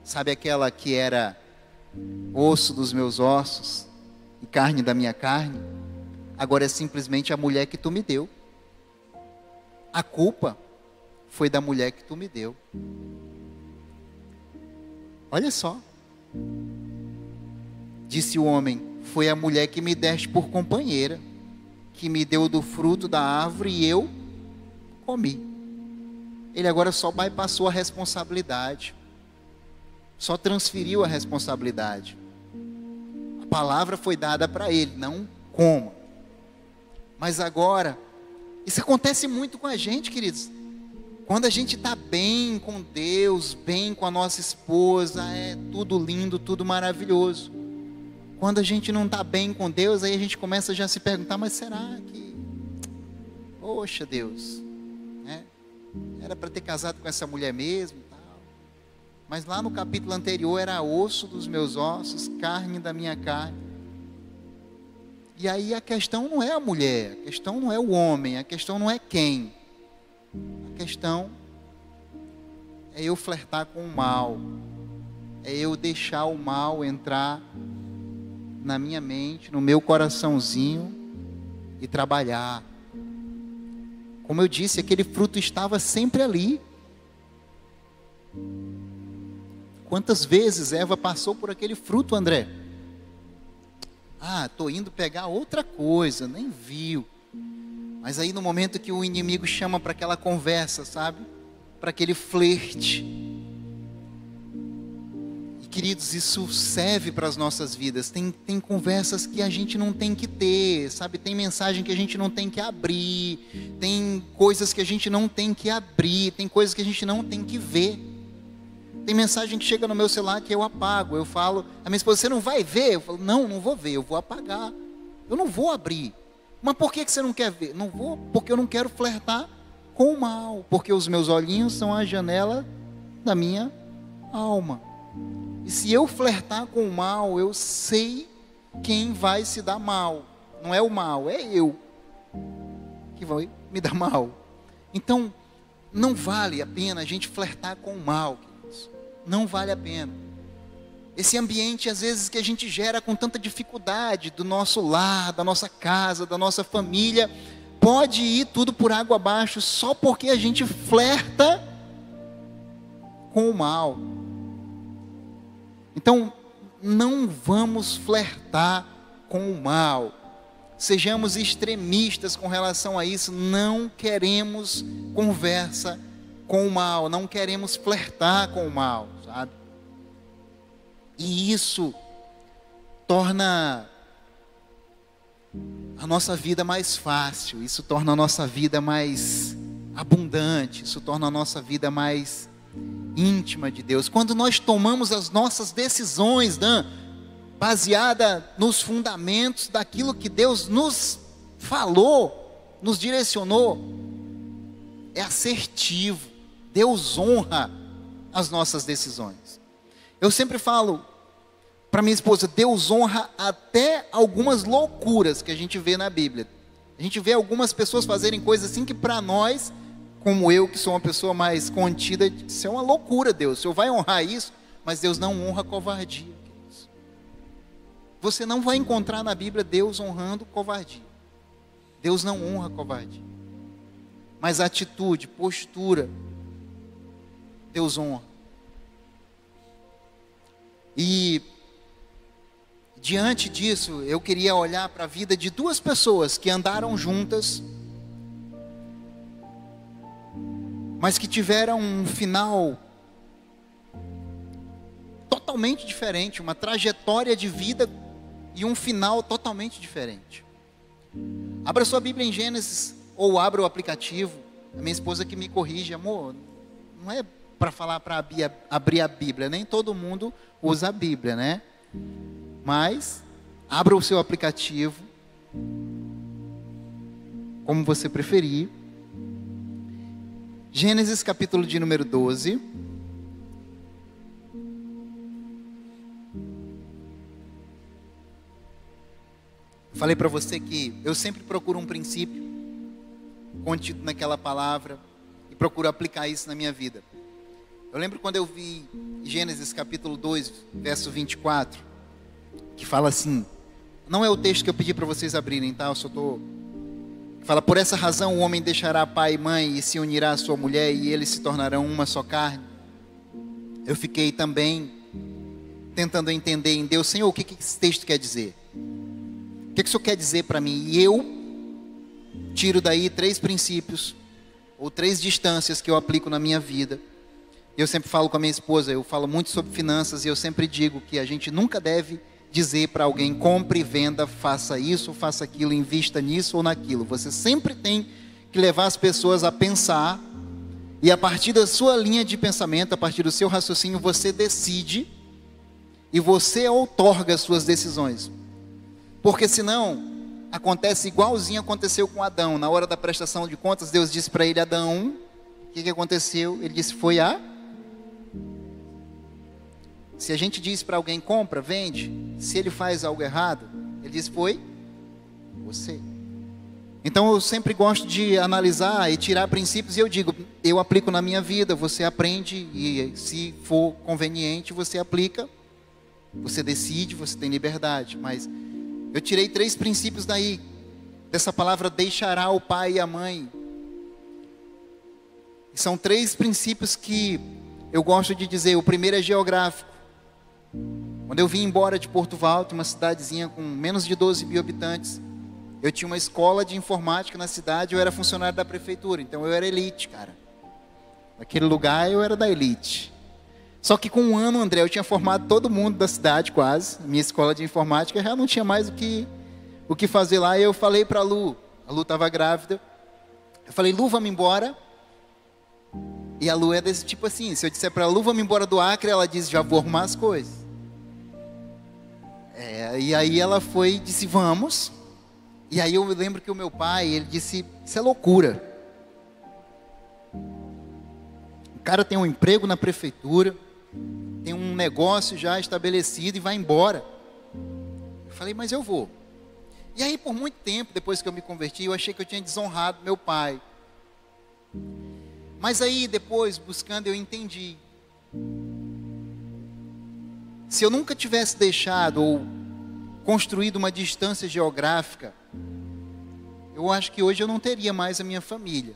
Sabe aquela que era osso dos meus ossos e carne da minha carne? Agora é simplesmente a mulher que tu me deu. A culpa foi da mulher que tu me deu. Olha só. Disse o homem: foi a mulher que me deste por companheira, que me deu do fruto da árvore e eu comi. Ele agora só bypassou a responsabilidade. Só transferiu a responsabilidade. A palavra foi dada para ele: não coma. Mas agora, isso acontece muito com a gente, queridos. Quando a gente está bem com Deus, bem com a nossa esposa, é tudo lindo, tudo maravilhoso. Quando a gente não está bem com Deus, aí a gente começa já a se perguntar: mas será que... Poxa, Deus, né? Era para ter casado com essa mulher mesmo? Tal. Mas lá no capítulo anterior era osso dos meus ossos, carne da minha carne. E aí a questão não é a mulher, a questão não é o homem, a questão não é quem. A questão é eu flertar com o mal, é eu deixar o mal entrar na minha mente, no meu coraçãozinho e trabalhar. Como eu disse, aquele fruto estava sempre ali. Quantas vezes Eva passou por aquele fruto, André? Estou indo pegar outra coisa, nem viu. Mas aí no momento que o inimigo chama para aquela conversa, sabe? Para aquele flerte. E queridos, isso serve para as nossas vidas. Tem conversas que a gente não tem que ter, sabe? Tem mensagem que a gente não tem que abrir. Tem coisas que a gente não tem que abrir. Tem coisas que a gente não tem que ver. Tem mensagem que chega no meu celular que eu apago. Eu falo, a minha esposa: você não vai ver? Eu falo: não vou ver, eu vou apagar. Eu não vou abrir. Mas por que você não quer ver? Não vou, porque eu não quero flertar com o mal. Porque os meus olhinhos são a janela da minha alma. E se eu flertar com o mal, eu sei quem vai se dar mal. Não é o mal, é eu que vai me dar mal. Então, não vale a pena a gente flertar com o mal. Não vale a pena. Esse ambiente, às vezes, que a gente gera com tanta dificuldade, do nosso lar, da nossa casa, da nossa família, pode ir tudo por água abaixo, só porque a gente flerta com o mal. Então, não vamos flertar com o mal. Sejamos extremistas com relação a isso. Não queremos conversa com o mal, não queremos flertar com o mal, sabe? E isso torna a nossa vida mais fácil, isso torna a nossa vida mais abundante, isso torna a nossa vida mais íntima de Deus. Quando nós tomamos as nossas decisões, baseada nos fundamentos daquilo que Deus nos falou, nos direcionou, é assertivo. Deus honra as nossas decisões. Eu sempre falo para minha esposa: Deus honra até algumas loucuras que a gente vê na Bíblia. A gente vê algumas pessoas fazerem coisas assim que para nós, como eu que sou uma pessoa mais contida, isso é uma loucura. Deus, o Senhor vai honrar isso, mas Deus não honra covardia. Você não vai encontrar na Bíblia Deus honrando covardia. Deus não honra covardia. Mas atitude, postura, Deus honra. E diante disso, eu queria olhar para a vida de duas pessoas que andaram juntas, mas que tiveram um final totalmente diferente, uma trajetória de vida e um final totalmente diferente. Abra sua Bíblia em Gênesis, ou abra o aplicativo. A minha esposa que me corrige: amor, não é para falar para abrir a Bíblia, nem todo mundo usa a Bíblia, né? Mas abra o seu aplicativo, como você preferir. Gênesis capítulo de número 12. Falei para você que eu sempre procuro um princípio contido naquela palavra e procuro aplicar isso na minha vida. Eu lembro quando eu vi Gênesis capítulo 2, verso 24, que fala assim, não é o texto que eu pedi para vocês abrirem, tá? Eu só tô... Fala, por essa razão o homem deixará pai e mãe e se unirá à sua mulher e eles se tornarão uma só carne. Eu fiquei também tentando entender em Deus, Senhor, o que esse texto quer dizer? O que o Senhor quer dizer para mim? E eu tiro daí 3 princípios, ou 3 distâncias que eu aplico na minha vida. Eu sempre falo com a minha esposa, eu falo muito sobre finanças e eu sempre digo que a gente nunca deve dizer para alguém, compre e venda, faça isso, faça aquilo, invista nisso ou naquilo. Você sempre tem que levar as pessoas a pensar e a partir da sua linha de pensamento, a partir do seu raciocínio, você decide e você outorga as suas decisões. Porque senão, acontece igualzinho aconteceu com Adão. Na hora da prestação de contas, Deus disse para ele, Adão, o que aconteceu? Ele disse, foi a... Se a gente diz para alguém, compra, vende, se ele faz algo errado, ele diz, foi você. Então eu sempre gosto de analisar e tirar princípios e eu digo, eu aplico na minha vida, você aprende e se for conveniente, você aplica, você decide, você tem liberdade. Mas eu tirei 3 princípios daí, dessa palavra deixará o pai e a mãe. E são 3 princípios que eu gosto de dizer. O primeiro é geográfico. Quando eu vim embora de Porto Valto, uma cidadezinha com menos de 12 mil habitantes, eu tinha uma escola de informática na cidade, eu era funcionário da prefeitura, então eu era elite, cara. Naquele lugar eu era da elite. Só que com um ano, André, eu tinha formado todo mundo da cidade quase, minha escola de informática, já não tinha mais o que fazer lá, e eu falei para a Lu estava grávida, eu falei, Lu, vamos embora. E a Lu é desse tipo assim, se eu disser para a Lu, vamos embora do Acre, ela diz, já vou arrumar as coisas. E aí ela foi e disse, vamos. E aí eu lembro que o meu pai, ele disse, isso é loucura. O cara tem um emprego na prefeitura, tem um negócio já estabelecido e vai embora. Eu falei, mas eu vou. E aí por muito tempo, depois que eu me converti, eu achei que eu tinha desonrado meu pai. Mas aí depois, buscando, eu entendi. Se eu nunca tivesse deixado ou construído uma distância geográfica, eu acho que hoje eu não teria mais a minha família.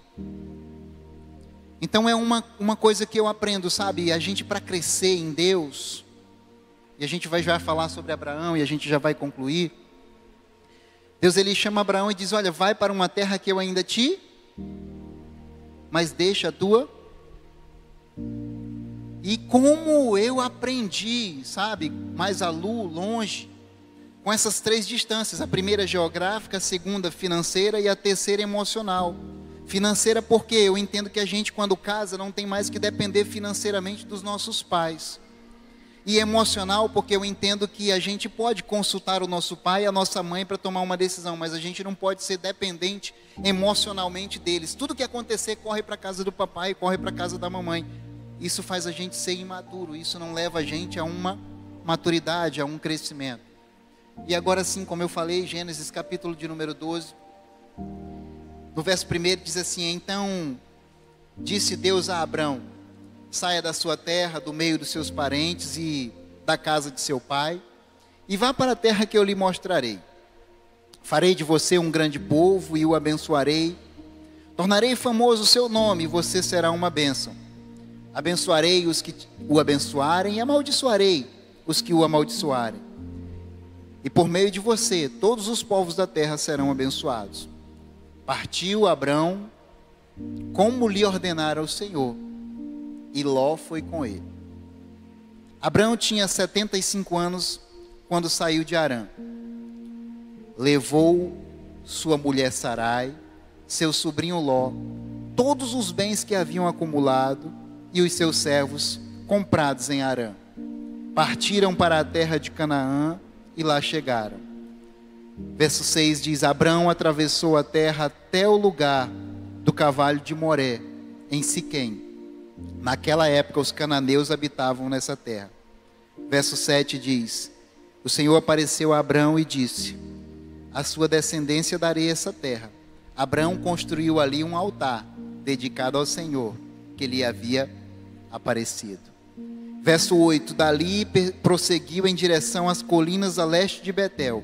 Então é uma coisa que eu aprendo, sabe? A gente, para crescer em Deus, e a gente vai já falar sobre Abraão e a gente já vai concluir. Deus, ele chama Abraão e diz, olha, vai para uma terra que eu ainda te... mas deixa a tua... E como eu aprendi, sabe, mais a Lu, longe, com essas 3 distâncias, a primeira geográfica, a segunda financeira e a terceira emocional. Financeira porque eu entendo que a gente quando casa não tem mais que depender financeiramente dos nossos pais. E emocional porque eu entendo que a gente pode consultar o nosso pai e a nossa mãe para tomar uma decisão, mas a gente não pode ser dependente emocionalmente deles. Tudo que acontecer corre para a casa do papai, corre para a casa da mamãe. Isso faz a gente ser imaturo, isso não leva a gente a uma maturidade, a um crescimento. E agora sim, como eu falei, Gênesis capítulo de número 12, no verso 1 diz assim, então disse Deus a Abrão, saia da sua terra, do meio dos seus parentes e da casa de seu pai, e vá para a terra que eu lhe mostrarei. Farei de você um grande povo e o abençoarei, tornarei famoso o seu nome e você será uma bênção. Abençoarei os que o abençoarem e amaldiçoarei os que o amaldiçoarem. E por meio de você, todos os povos da terra serão abençoados. Partiu Abrão, como lhe ordenara o Senhor, e Ló foi com ele. Abrão tinha 75 anos quando saiu de Harã. Levou sua mulher Sarai, seu sobrinho Ló, todos os bens que haviam acumulado e os seus servos comprados em Harã. Partiram para a terra de Canaã e lá chegaram. Verso 6 diz, Abrão atravessou a terra até o lugar do Carvalho de Moré, em Siquém. Naquela época os cananeus habitavam nessa terra. Verso 7 diz, o Senhor apareceu a Abrão e disse, à sua descendência darei essa terra. Abraão construiu ali um altar dedicado ao Senhor, que lhe havia aparecido. Verso 8: dali prosseguiu em direção às colinas a leste de Betel,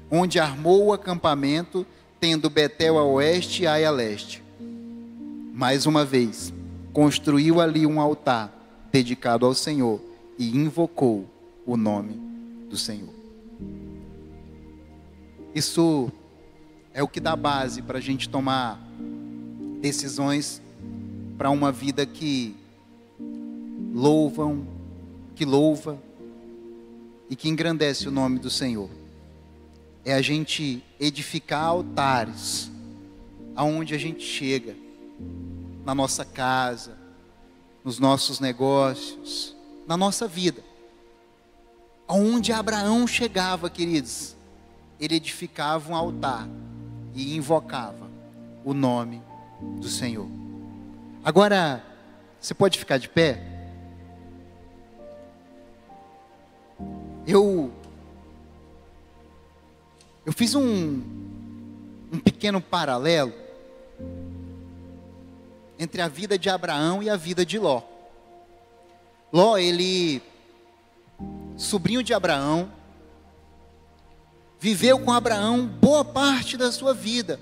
onde armou o acampamento, tendo Betel a oeste e Ai a leste. Mais uma vez, construiu ali um altar dedicado ao Senhor e invocou o nome do Senhor. Isso é o que dá base para a gente tomar decisões para uma vida que louva e que engrandece o nome do Senhor. É a gente edificar altares aonde a gente chega, na nossa casa, nos nossos negócios, na nossa vida. Aonde Abraão chegava, queridos, ele edificava um altar e invocava o nome do Senhor. Agora, você pode ficar de pé? Eu fiz um pequeno paralelo entre a vida de Abraão e a vida de Ló. Ló, ele, sobrinho de Abraão, viveu com Abraão boa parte da sua vida.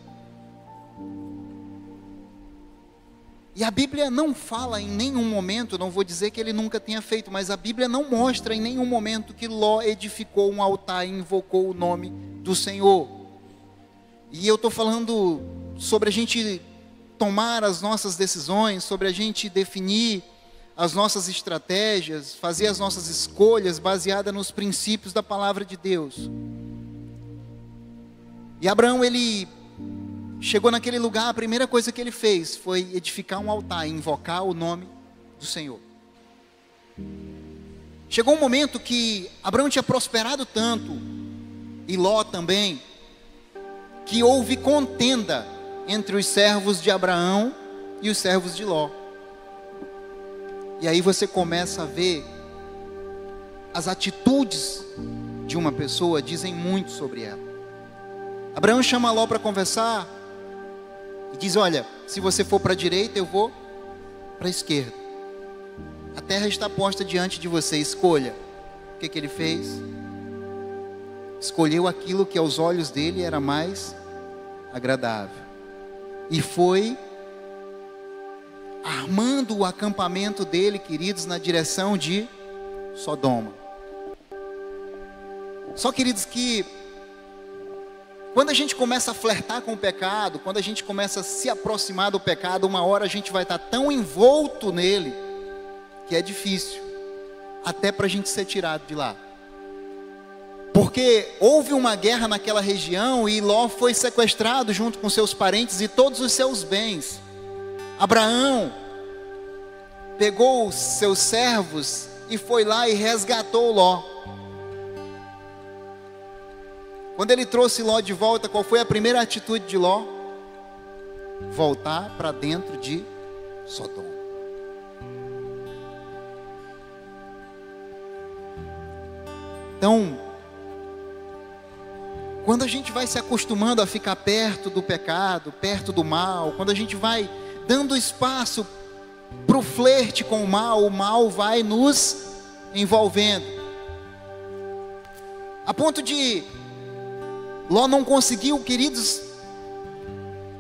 E a Bíblia não fala em nenhum momento, não vou dizer que ele nunca tenha feito, mas a Bíblia não mostra em nenhum momento que Ló edificou um altar e invocou o nome do Senhor. E eu estou falando sobre a gente tomar as nossas decisões, sobre a gente definir as nossas estratégias, fazer as nossas escolhas baseadas nos princípios da palavra de Deus. E Abraão, ele chegou naquele lugar, a primeira coisa que ele fez foi edificar um altar e invocar o nome do Senhor. Chegou um momento que Abraão tinha prosperado tanto, e Ló também, que houve contenda entre os servos de Abraão e os servos de Ló. E aí você começa a ver as atitudes de uma pessoa dizem muito sobre ela. Abraão chama Ló para conversar e diz: olha, se você for para a direita, eu vou para a esquerda. A terra está posta diante de você, escolha. O que ele fez? Escolheu aquilo que aos olhos dele era mais agradável. E foi armando o acampamento dele, queridos, na direção de Sodoma. Só, queridos, que quando a gente começa a flertar com o pecado, quando a gente começa a se aproximar do pecado, uma hora a gente vai estar tão envolto nele, que é difícil, até para a gente ser tirado de lá. Porque houve uma guerra naquela região e Ló foi sequestrado junto com seus parentes e todos os seus bens. Abraão pegou os seus servos e foi lá e resgatou Ló. Quando ele trouxe Ló de volta, qual foi a primeira atitude de Ló? Voltar para dentro de Sodoma. Então, quando a gente vai se acostumando a ficar perto do pecado, perto do mal, quando a gente vai dando espaço para o flerte com o mal vai nos envolvendo. A ponto de Ló não conseguiu, queridos,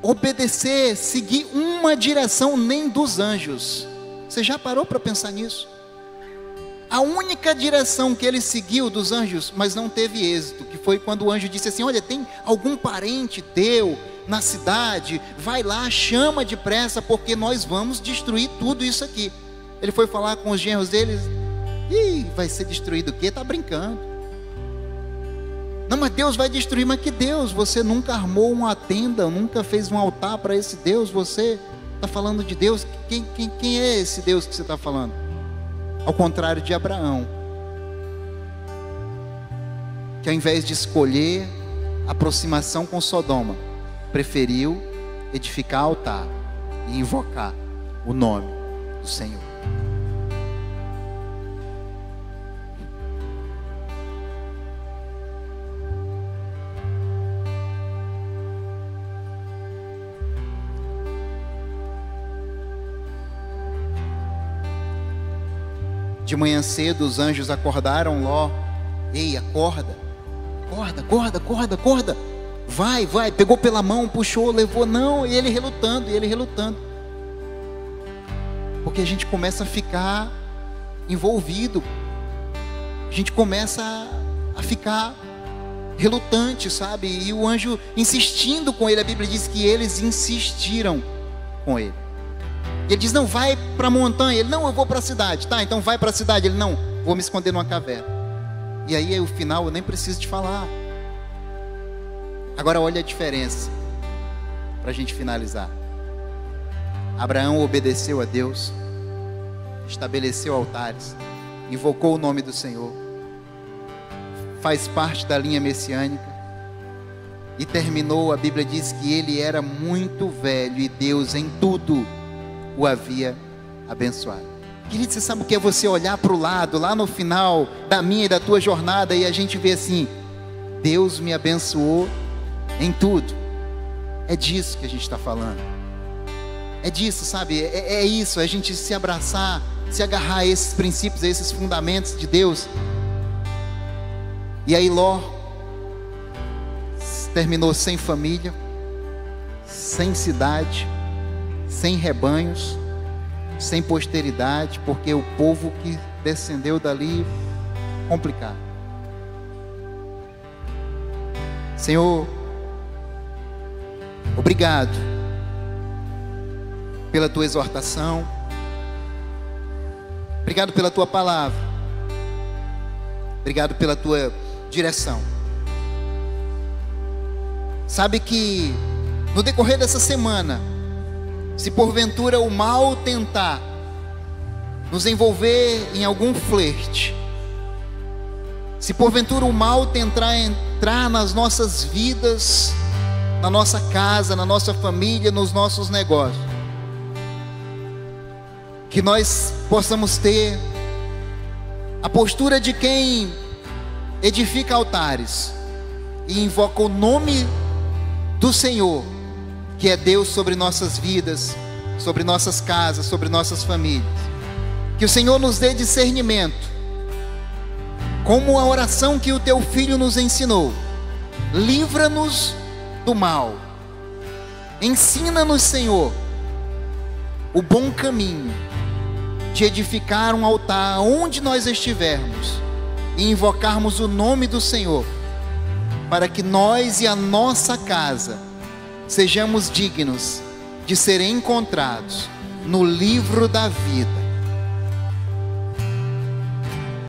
obedecer, seguir uma direção nem dos anjos. Você já parou para pensar nisso? A única direção que ele seguiu dos anjos, mas não teve êxito, que foi quando o anjo disse assim: olha, tem algum parente teu na cidade? Vai lá, chama depressa, porque nós vamos destruir tudo isso aqui. Ele foi falar com os genros deles: ih, vai ser destruído o quê? Está brincando. Não, mas Deus vai destruir. Mas que Deus? Você nunca armou uma tenda, nunca fez um altar para esse Deus. Você está falando de Deus? Quem é esse Deus que você está falando? Ao contrário de Abraão, que ao invés de escolher aproximação com Sodoma, preferiu edificar altar e invocar o nome do Senhor. De manhã cedo os anjos acordaram Ló. Ei, acorda, acorda. Vai, pegou pela mão, puxou, levou, não, e ele relutando. Porque a gente começa a ficar envolvido, a gente começa a ficar relutante, sabe? E o anjo insistindo com ele, a Bíblia diz que eles insistiram com ele. Ele diz, não, vai para a montanha. Ele, não, eu vou para a cidade. Tá, então vai para a cidade. Ele, não, vou me esconder numa caverna. E aí o final eu nem preciso te falar. Agora olha a diferença, para a gente finalizar. Abraão obedeceu a Deus, estabeleceu altares, invocou o nome do Senhor, faz parte da linha messiânica, e terminou, a Bíblia diz que ele era muito velho, e Deus em tudo o havia abençoado. Querido, você sabe o que é você olhar para o lado, lá no final da minha e da tua jornada, e a gente vê assim, Deus me abençoou em tudo. É disso que a gente está falando. É disso, sabe? É isso, a gente se abraçar, se agarrar a esses princípios, a esses fundamentos de Deus. E aí Ló terminou sem família, sem cidade, sem rebanhos, sem posteridade, porque o povo que descendeu dali, complicado. Senhor, obrigado pela tua exortação, obrigado pela tua palavra, obrigado pela tua direção. Sabe que no decorrer dessa semana, se porventura o mal tentar nos envolver em algum flerte, se porventura o mal tentar entrar nas nossas vidas, na nossa casa, na nossa família, nos nossos negócios, que nós possamos ter a postura de quem edifica altares e invoca o nome do Senhor, que é Deus, sobre nossas vidas, sobre nossas casas, sobre nossas famílias. Que o Senhor nos dê discernimento, como a oração que o teu Filho nos ensinou. Livra-nos do mal, ensina-nos, Senhor, o bom caminho de edificar um altar onde nós estivermos e invocarmos o nome do Senhor, para que nós e a nossa casa sejamos dignos de serem encontrados no livro da vida,